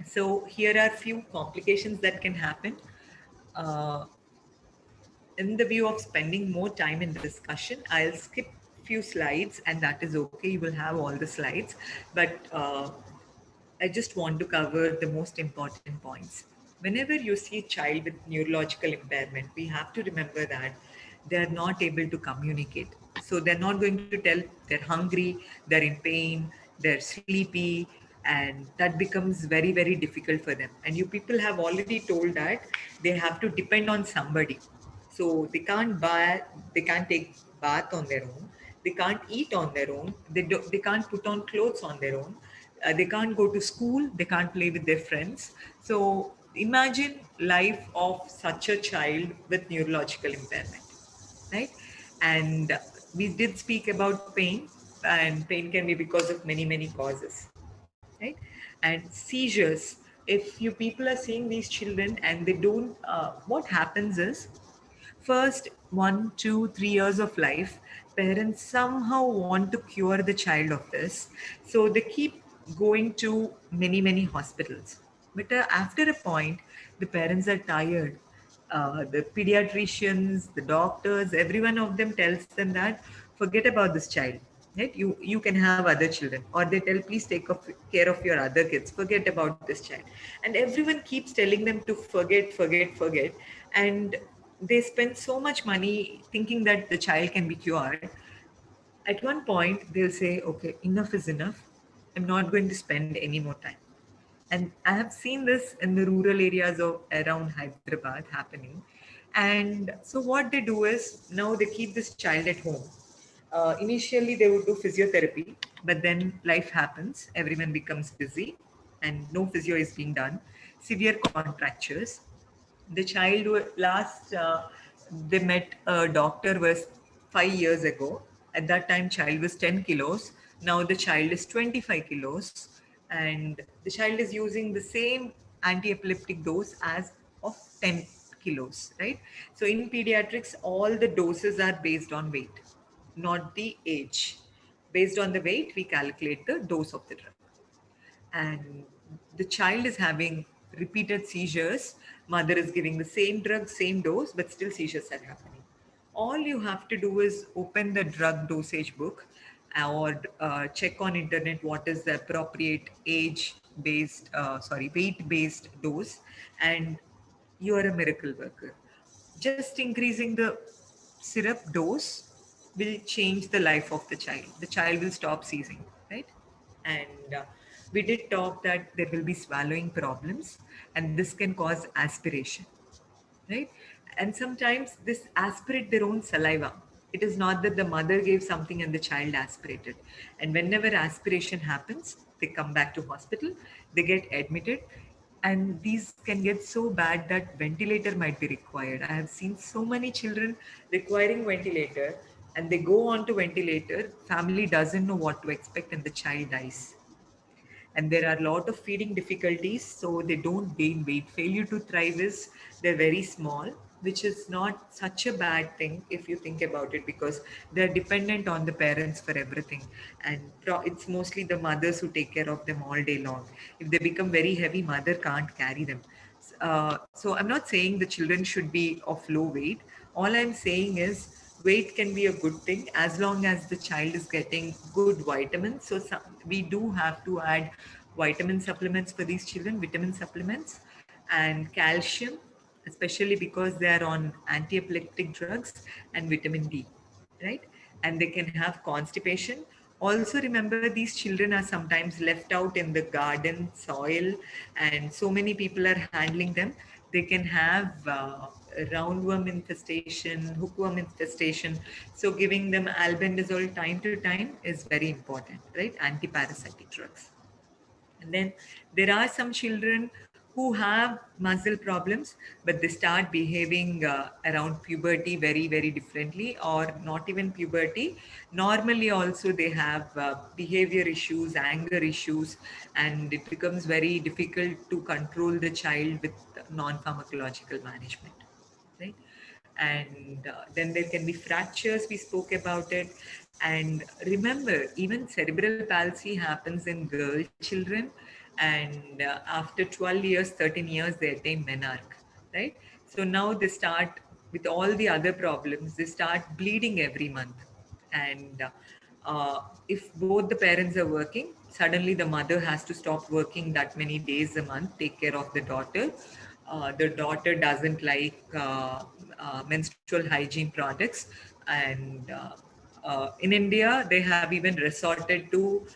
so here are few complications that can happen. Uh, in the view of spending more time in discussion, I'll skip few slides, and that is okay. You will have all the slides, but I just want to cover the most important points. Whenever you see a child with neurological impairment, we have to remember that they are not able to communicate. So they're not going to tell they're hungry, they're in pain, they're sleepy, and that becomes very, very difficult for them. And you people have already told that they have to depend on somebody. So they can't take bath on their own, they can't eat on their own, they can't put on clothes on their own, they can't go to school, they can't play with their friends. So imagine life of such a child with neurological impairment, right? And we did speak about pain, and pain can be because of many, many causes, right? And seizures, if you people are seeing these children and they don't, what happens is, first 1, 2, 3 years of life, parents somehow want to cure the child of this. So they keep going to many, many hospitals. But after a point, the parents are tired. The pediatricians, the doctors, every one of them tells them that forget about this child. Right? You can have other children, or they tell please care of your other kids. Forget about this child, and everyone keeps telling them to forget, and they spend so much money thinking that the child can be cured. At one point, they'll say, okay, enough is enough. I'm not going to spend any more time. And I have seen this in the rural areas of around Hyderabad happening. And so what they do is now they keep this child at home. Initially, they would do physiotherapy, but then life happens. Everyone becomes busy, and no physio is being done. Severe contractures. The child last they met a doctor was 5 years ago. At that time, child was 10 kilos. Now the child is 25 kilos, and the child is using the same anti-epileptic dose as of 10 kilos, right? So in pediatrics, all the doses are based on weight, not the age. Based on the weight, we calculate the dose of the drug. And the child is having repeated seizures, mother is giving the same drug, same dose, but still seizures are happening. All you have to do is open the drug dosage book, or check on internet what is the appropriate weight based dose, and you are a miracle worker. Just increasing the syrup dose will change the life of the child. The child will stop seizing, right? And we did talk that there will be swallowing problems, and this can cause aspiration, right? And sometimes this aspirate their own saliva. It is not that the mother gave something and the child aspirated. And whenever aspiration happens, they come back to hospital, they get admitted, and these can get so bad that ventilator might be required. I have seen so many children requiring ventilator, and they go on to ventilator, family doesn't know what to expect, and the child dies. And there are a lot of feeding difficulties, so they don't gain weight. Failure to thrive is they're very small, which is not such a bad thing if you think about it, because they're dependent on the parents for everything. And it's mostly the mothers who take care of them all day long. If they become very heavy, mother can't carry them. So I'm not saying the children should be of low weight. All I'm saying is weight can be a good thing as long as the child is getting good vitamins. So we do have to add vitamin supplements for these children, vitamin supplements, and calcium, especially because they are on anti-epileptic drugs, and vitamin D, right? And they can have constipation. Also remember, these children are sometimes left out in the garden soil, and so many people are handling them. They can have roundworm infestation, hookworm infestation. So giving them albendazole time to time is very important, right? Anti-parasitic drugs. And then there are some children who have muscle problems, but they start behaving around puberty very, very differently, or not even puberty. Normally, also, they have behavior issues, anger issues, and it becomes very difficult to control the child with non pharmacological management, right? And then there can be fractures, we spoke about it. And remember, even cerebral palsy happens in girl children, and after 12 years, 13 years, they attain menarche, right? So now they start with all the other problems, they start bleeding every month. And if both the parents are working, suddenly the mother has to stop working that many days a month, take care of the daughter. The daughter doesn't like menstrual hygiene products. And in India, they have even resorted to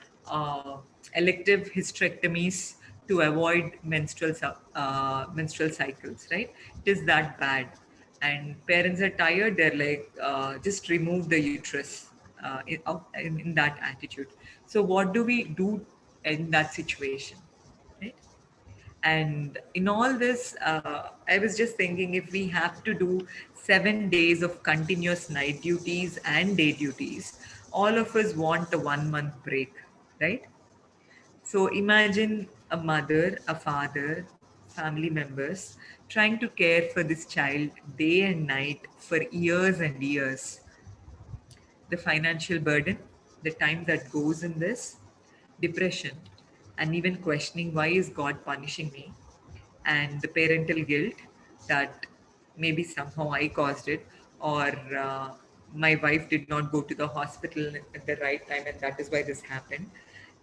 elective hysterectomies to avoid menstrual cycles, right? It is that bad. And parents are tired, they're like, just remove the uterus in that attitude. So what do we do in that situation, right? And in all this, I was just thinking, if we have to do 7 days of continuous night duties and day duties, all of us want a 1 month break, right? So imagine a mother, a father, family members trying to care for this child day and night for years and years. The financial burden, the time that goes in this, depression, and even questioning, why is God punishing me? And the parental guilt that maybe somehow I caused it, or my wife did not go to the hospital at the right time, and that is why this happened.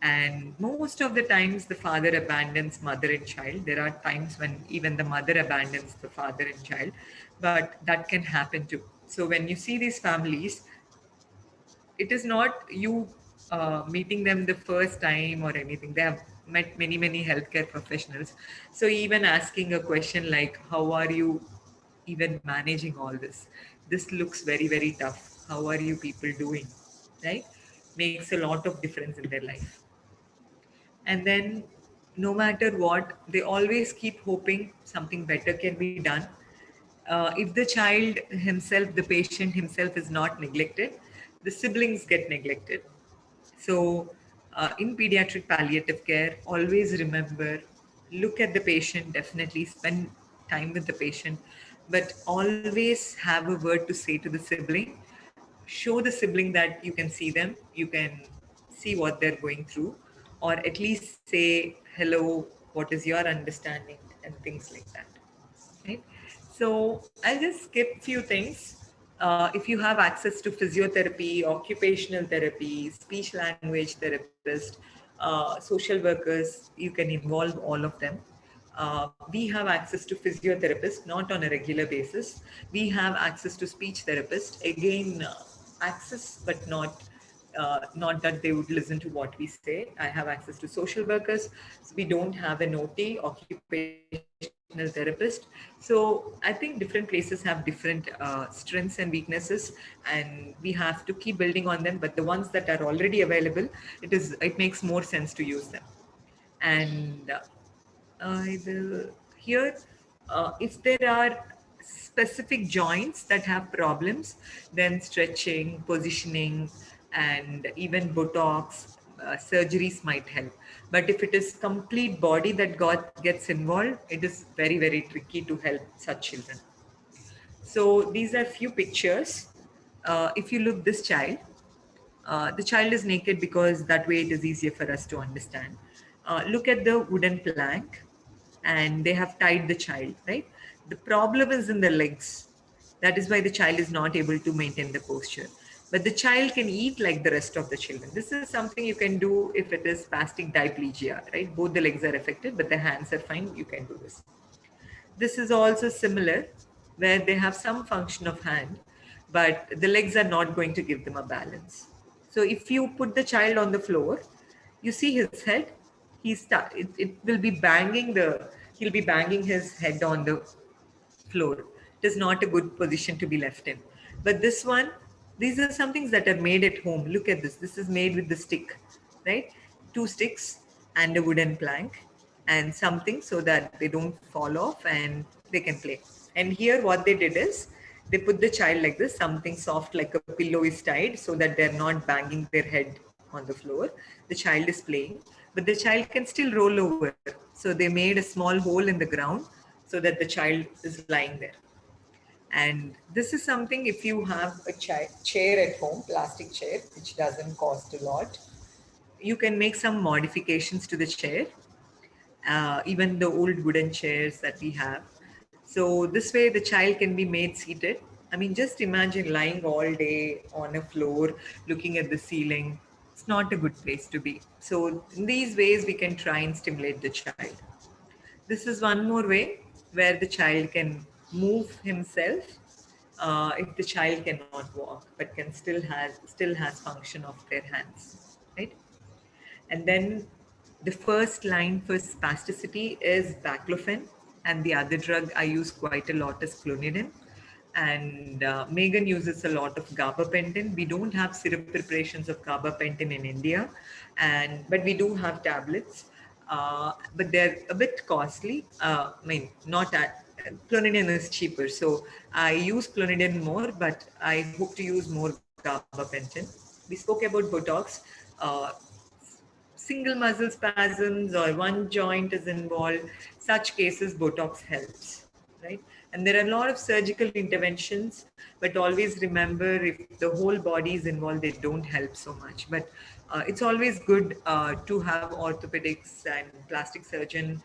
And most of the times, the father abandons mother and child. There are times when even the mother abandons the father and child, but that can happen too. So when you see these families, it is not you meeting them the first time or anything. They have met many healthcare professionals. So even asking a question like, how are you even managing all this? This looks very tough. How are you people doing? Right? Makes a lot of difference in their life. And then no matter what, they always keep hoping something better can be done. If the child himself, the patient himself is not neglected, the siblings get neglected. So in pediatric palliative care, always remember, look at the patient, definitely spend time with the patient, but always have a word to say to the sibling. Show the sibling that you can see them, you can see what they're going through, or at least say, hello, what is your understanding, and things like that. Right? So I'll just skip few things. If you have access to physiotherapy, occupational therapy, speech language therapist, social workers, you can involve all of them. We have access to physiotherapists, not on a regular basis. We have access to speech therapist. Again, access, but not that they would listen to what we say. I have access to social workers. So we don't have an OT, occupational therapist. So I think different places have different strengths and weaknesses, and we have to keep building on them. But the ones that are already available, it makes more sense to use them. And I will here, if there are specific joints that have problems, then stretching, positioning, and even Botox surgeries might help. But if it is complete body that gets involved, it is very tricky to help such children. So these are few pictures. If you look this child, the child is naked because that way it is easier for us to understand. Look at the wooden plank, and they have tied the child, right? The problem is in the legs. That is why the child is not able to maintain the posture. But the child can eat like the rest of the children. This is something you can do if it is spastic diplegia, right? Both the legs are affected, but the hands are fine. You can do this. This is also similar, where they have some function of hand, but the legs are not going to give them a balance. So if you put the child on the floor, you see his head, it will be he'll be banging his head on the floor. It is not a good position to be left in. But this one, these are some things that are made at home. Look at this. This is made with the stick, right? 2 sticks and a wooden plank and something so that they don't fall off and they can play. And here what they did is they put the child like this, something soft like a pillow is tied so that they're not banging their head on the floor. The child is playing, but the child can still roll over. So they made a small hole in the ground so that the child is lying there. And this is something, if you have a chair at home, plastic chair, which doesn't cost a lot, you can make some modifications to the chair, even the old wooden chairs that we have. So this way the child can be made seated. I mean, just imagine lying all day on a floor, looking at the ceiling. It's not a good place to be. So in these ways, we can try and stimulate the child. This is one more way where the child can move himself if the child cannot walk, but can still has function of their hands, right? And then The first line for spasticity is baclofen, and the other drug I use quite a lot is clonidine. And Megan uses a lot of gabapentin. We don't have syrup preparations of gabapentin in India, but we do have tablets. But they're a bit costly. I mean, not at clonidine is cheaper, so I use clonidine more, but I hope to use more gabapentin. We spoke about Botox. Uh, Single muscle spasms or one joint is involved, such cases Botox helps, right? And there are a lot of surgical interventions, but always remember if the whole body is involved, they don't help so much. But it's always good to have orthopedics and plastic surgeon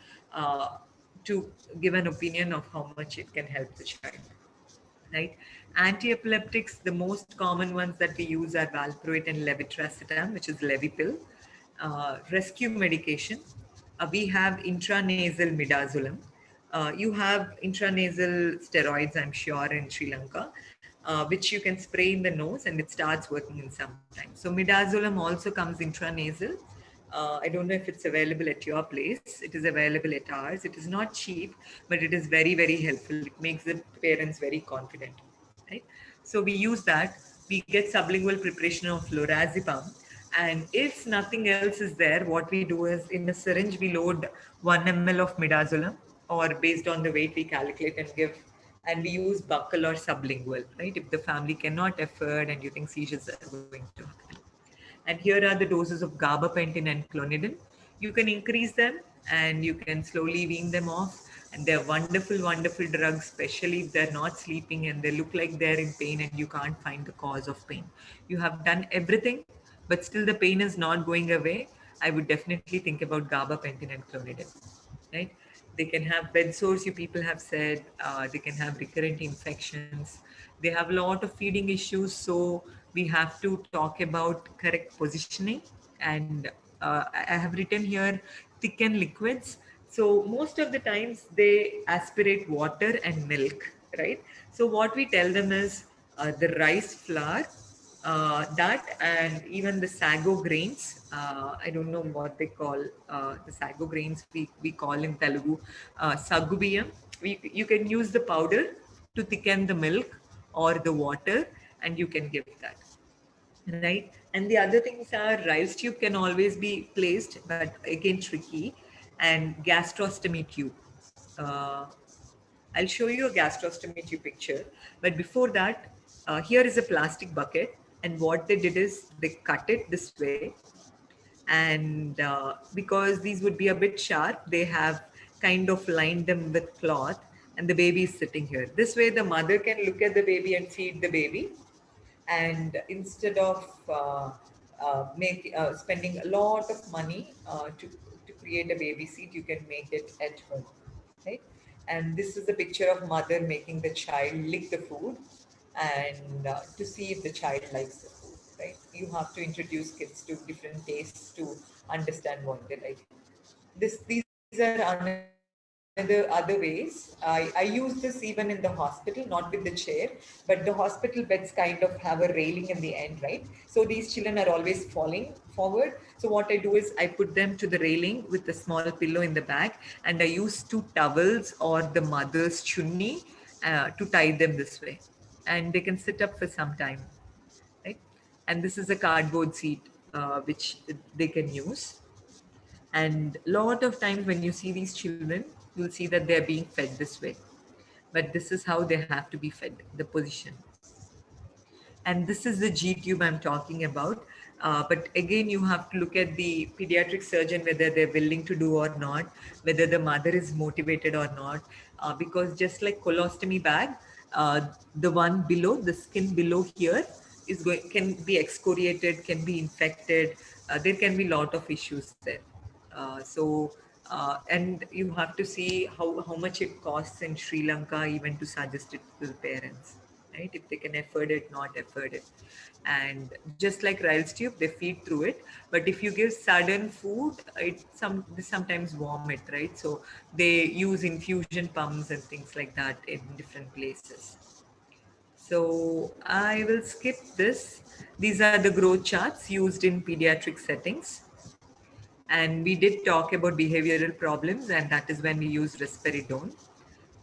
to give an opinion of how much it can help the child, right? Anti-epileptics, the most common ones that we use are valproate and levetiracetam, which is Levipil. Rescue medication, we have intranasal midazolam. You have intranasal steroids, I'm sure, in Sri Lanka, which you can spray in the nose and it starts working in some time. So midazolam also comes intranasal. I don't know if it's available at your place. It is available at ours. It is not cheap, but it is very, very helpful. It makes the parents very confident, right? So we use that. We get sublingual preparation of lorazepam. And if nothing else is there, what we do is in a syringe, we load 1 ml of midazolam, or based on the weight, we calculate and give. And we use buccal or sublingual, right? If the family cannot afford and you think seizures are going to happen. And here are the doses of gabapentin and clonidine. You can increase them and you can slowly wean them off. And they're wonderful, wonderful drugs, especially if they're not sleeping and they look like they're in pain and you can't find the cause of pain. You have done everything, but still the pain is not going away. I would definitely think about gabapentin and clonidine, right? They can have bed sores, you people have said. They can have recurrent infections. They have a lot of feeding issues. So we have to talk about correct positioning. And I have written here thicken liquids. So most of the times they aspirate water and milk, right? So what we tell them is the rice flour, that and even the sago grains. I don't know what they call the sago grains. We call in Telugu sagubiyam. You can use the powder to thicken the milk or the water, and you can give that, right? And the other things are rice tube can always be placed, but again tricky, and gastrostomy tube. Uh, I'll show you a gastrostomy tube picture. But before that, here is a plastic bucket. And what they did is they cut it this way. And because these would be a bit sharp, they have kind of lined them with cloth. And the baby is sitting here. This way, the mother can look at the baby and feed the baby. And instead of spending a lot of money to create a baby seat, you can make it at home, right? And this is a picture of mother making the child lick the food and to see if the child likes the food, right? You have to introduce kids to different tastes to understand what they like. These are other ways. I use this even in the hospital, not with the chair, but the hospital beds kind of have a railing in the end, right? So these children are always falling forward. So what I do is I put them to the railing with a small pillow in the back, and I use 2 towels or the mother's chunni to tie them this way. And they can sit up for some time, right? And this is a cardboard seat which they can use. And a lot of times when you see these children, you'll see that they're being fed this way. But this is how they have to be fed, the position. And this is the G tube I'm talking about. But again, you have to look at the pediatric surgeon, whether they're willing to do or not, whether the mother is motivated or not. Because just like colostomy bag, the one below, the skin below here, can be excoriated, can be infected. There can be a lot of issues there. And you have to see how much it costs in Sri Lanka even to suggest it to the parents, right? If they can afford it, not afford it. And just like rice tube, they feed through it. But if you give sudden food, they sometimes vomit, right? So they use infusion pumps and things like that in different places. So I will skip this. These are the growth charts used in pediatric settings. And we did talk about behavioral problems, and that is when we use risperidone.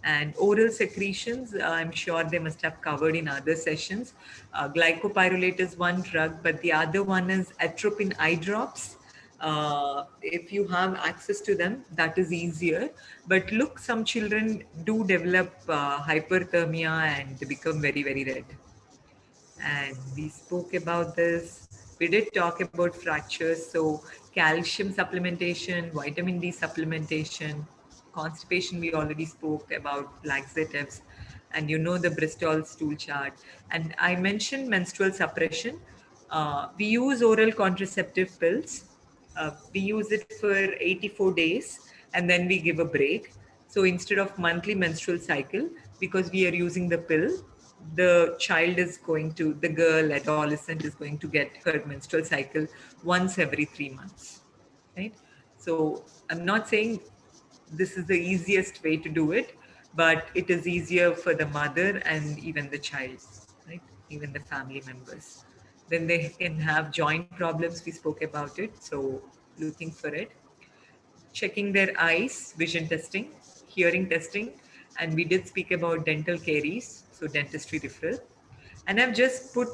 And oral secretions, I'm sure they must have covered in other sessions. Glycopyrrolate is one drug, but the other one is atropine eye drops. If you have access to them, that is easier. But look, some children do develop hyperthermia and they become very, very red. And we spoke about this. We did talk about fractures. So calcium supplementation, vitamin D supplementation, constipation, we already spoke about laxatives, and you know the Bristol stool chart. And I mentioned menstrual suppression. We use oral contraceptive pills. We use it for 84 days and then we give a break. So instead of monthly menstrual cycle, because we are using the pill, the child is going to, the girl, adolescent is going to get her menstrual cycle once every 3 months, right? So I'm not saying this is the easiest way to do it, but it is easier for the mother and even the child, right? Even the family members. Then they can have joint problems. We spoke about it. So looking for it. Checking their eyes, vision testing, hearing testing, and we did speak about dental caries, so dentistry referral. And I've just put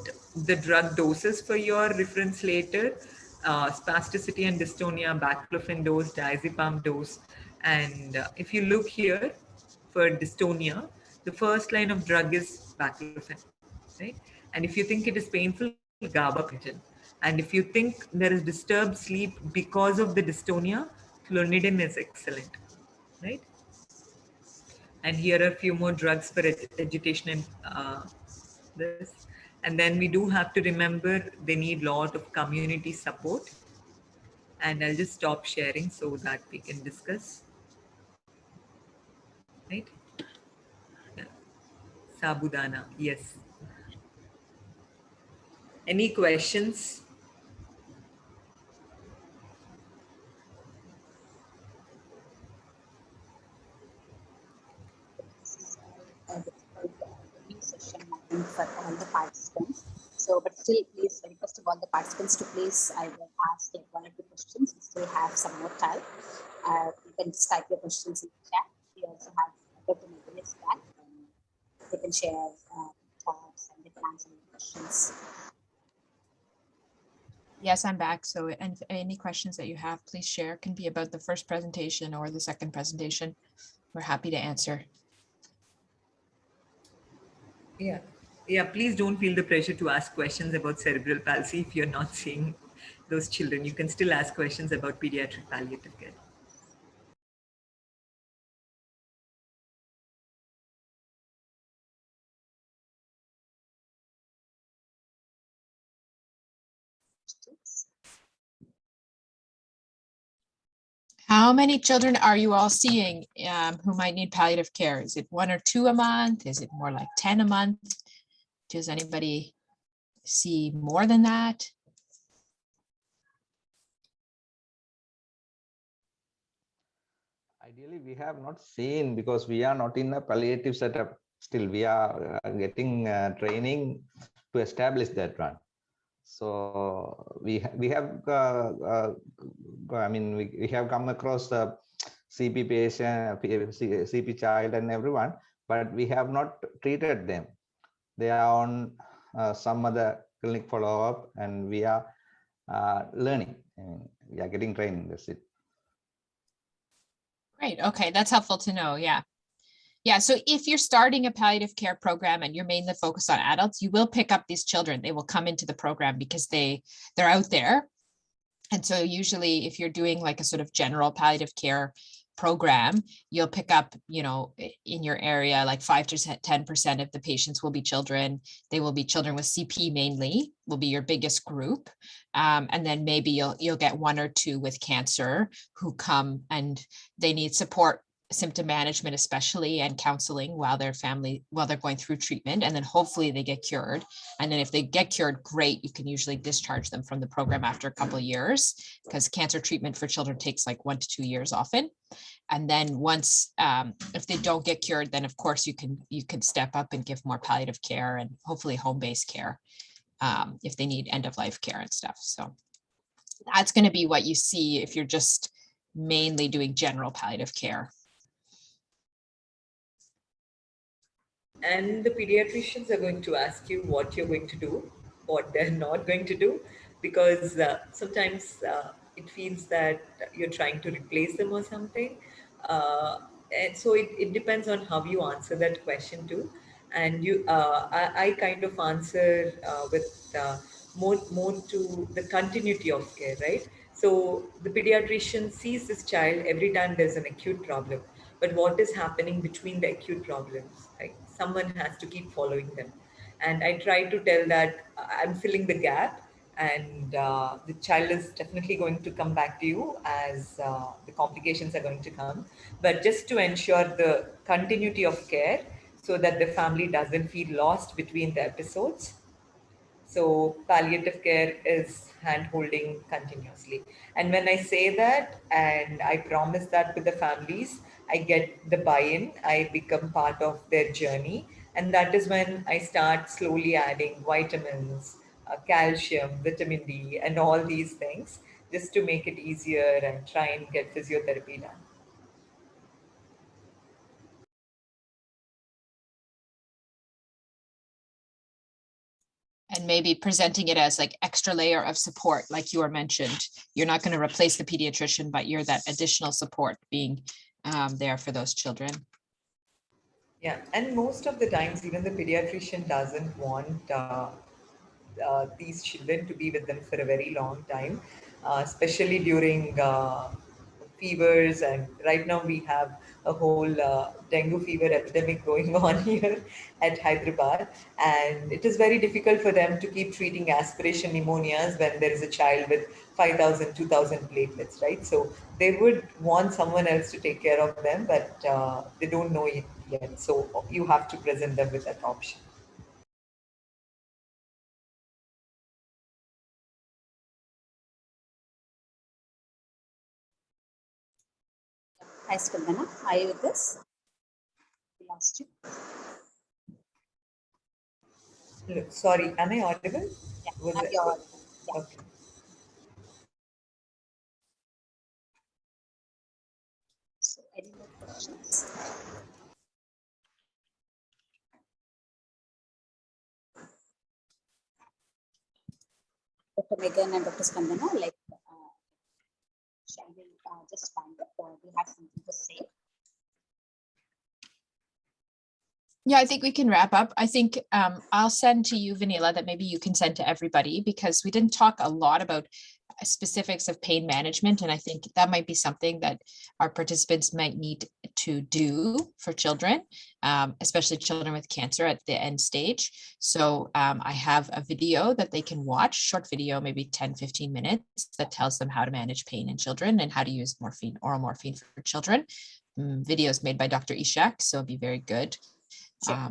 the drug doses for your reference later. Spasticity and dystonia, baclofen dose, diazepam dose. And if you look here for dystonia, the first line of drug is baclofen, right? And if you think it is painful, gabapentin. And if you think there is disturbed sleep because of the dystonia, clonidine is excellent, right? And here are a few more drugs for agitation and this. And then we do have to remember they need a lot of community support. And I'll just stop sharing so that we can discuss, right? Yeah. Sabudana, yes. Any questions? The new session I think for all the participants. So, but still, please I request of all the participants to please I will ask like 1 or 2 questions. We still have some more time. You can just type your questions in the chat. We also have Dr. Nagin back. They can share thoughts and they can answer any questions. Yes, I'm back. So, and any questions that you have, please share. Can be about the first presentation or the second presentation. We're happy to answer. Yeah. Yeah, please don't feel the pressure to ask questions about cerebral palsy if you're not seeing those children. You can still ask questions about pediatric palliative care. How many children are you all seeing who might need palliative care? Is it 1 or 2 a month? Is it more like 10 a month? Does anybody see more than that? Ideally, we have not seen because we are not in a palliative setup. Still, we are getting training to establish that one. So we have I mean we have come across the CP patient, CP child, and everyone, but we have not treated them. They are on some other clinic follow-up, and we are learning. We are getting training. That's it. Great. Okay, that's helpful to know. Yeah. Yeah, so if you're starting a palliative care program and you're mainly focused on adults, you will pick up these children. They will come into the program because they're out there. And so usually if you're doing like a sort of general palliative care program, you'll pick up, you know, in your area, like 5 to 10% of the patients will be children. They will be children with CP mainly, will be your biggest group. And then maybe you'll get 1 or 2 with cancer who come and they need support, symptom management especially, and counseling while they're going through treatment, and then hopefully they get cured. And then if they get cured, great, you can usually discharge them from the program after a couple of years, because cancer treatment for children takes like 1 to 2 years often. And then once if they don't get cured, then of course you can step up and give more palliative care and hopefully home-based care if they need end-of-life care and stuff. So That's going to be what you see if you're just mainly doing general palliative care. And the pediatricians are going to ask you what you're going to do, what they're not going to do, because sometimes it feels that you're trying to replace them or something. And so it depends on how you answer that question too. And I kind of answer with more to the continuity of care, right? So the pediatrician sees this child every time there's an acute problem, but what is happening between the acute problems? Right? Someone has to keep following them, and I try to tell that I'm filling the gap, and the child is definitely going to come back to you as the complications are going to come. But just to ensure the continuity of care, so that the family doesn't feel lost between the episodes. So palliative care is hand holding continuously. And when I say that and I promise that to the families, I get the buy-in, I become part of their journey. And that is when I start slowly adding vitamins, calcium, vitamin D, and all these things just to make it easier and try and get physiotherapy done. And maybe presenting it as like extra layer of support, like you were mentioned. You're not going to replace the pediatrician, but you're that additional support being there for those children. Yeah, and most of the times, even the pediatrician doesn't want these children to be with them for a very long time, especially during fevers. And right now we have a whole dengue fever epidemic going on here at Hyderabad. And it is very difficult for them to keep treating aspiration pneumonias when there is a child with 5,000, 2,000 platelets, right? So they would want someone else to take care of them, but they don't know it yet. So you have to present them with that option. Hi, Spandana. Are you with us? We lost you. Look, sorry, am I audible? Yeah, Was now it- you're audible. Yeah. Okay. So, any more questions? Dr. Megan and Dr. Spandana, like, shall we just wind up, or do you have something to say? Yeah, I think we can wrap up. I think I'll send to you, Vanilla, that maybe you can send to everybody, because we didn't talk a lot about specifics of pain management. And I think that might be something that our participants might need to do for children, especially children with cancer at the end stage. So I have a video that they can watch, short video, maybe 10, 15 minutes, that tells them how to manage pain in children and how to use morphine, oral morphine for children. Videos made by Dr. Ishak, so it'll be very good. Sure.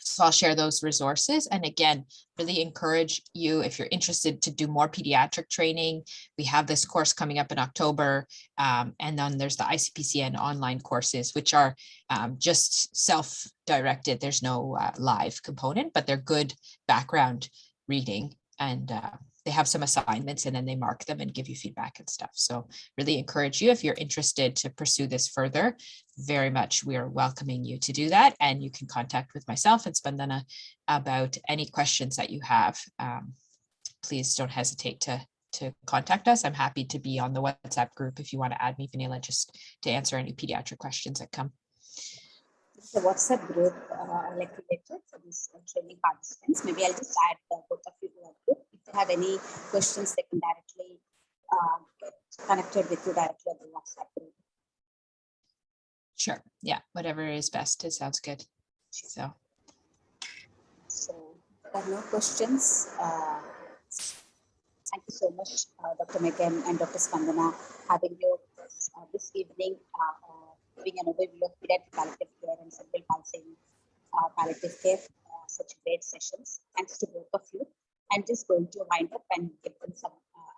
So I'll share those resources. And again, really encourage you, if you're interested, to do more pediatric training. We have this course coming up in October. And then there's the ICPCN online courses, which are just self-directed. There's no live component, but they're good background reading. And they have some assignments, and then they mark them and give you feedback and stuff. So really encourage you, if you're interested to pursue this further, very much we are welcoming you to do that. And you can contact with myself and Spandana about any questions that you have. Please don't hesitate to contact us. I'm happy to be on the WhatsApp group if you want to add me, Vanilla, just to answer any pediatric questions that come. The WhatsApp group, like related for these training participants. Maybe I'll just add both of you to that group. If they have any questions, they can directly get connected with you directly on the WhatsApp group. Sure. Yeah, whatever is best. It sounds good. So there are no questions. Thank you so much, Dr. Megan and Dr. Spandana, having you this evening, giving an overview of pediatric palliative care and cerebral palsy palliative care. Such great sessions. Thanks to both of you. I'm just going to wind up and give them some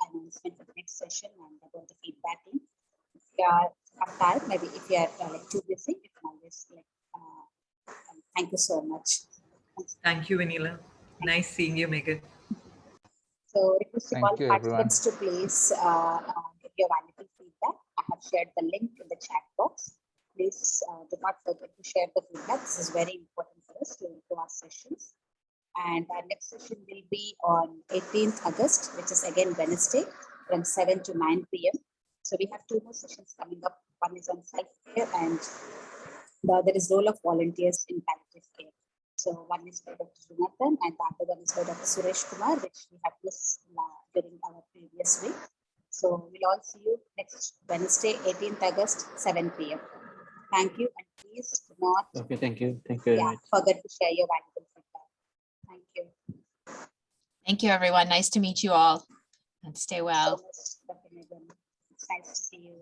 announcement for the next session and about the feedback link. If you have time, maybe if you are like too busy, you can always like. Thank you so much. Thank you, Vanilla. Nice seeing you, Megan. So requesting all Thank you, everyone. participants to please give your valuable feedback. I have shared the link in the chat box. Please do not forget to share the feedback. This is very important for us to improve our sessions. And our next session will be on 18th August, which is again Wednesday from 7 to 9 p.m. So we have 2 more sessions coming up. One is on self-care and the other is role of volunteers in palliative care. So one is by Dr. Jonathan and the other one is by Dr. Suresh Kumar, which we have missed during our previous week. So we'll all see you next Wednesday, 18th August, 7 p.m. Thank you, and please do not Thank you very much. forget to share your valuable feedback. Thank you. Thank you, everyone. Nice to meet you all and stay well. So much, Dr. Megan. It's nice to see you.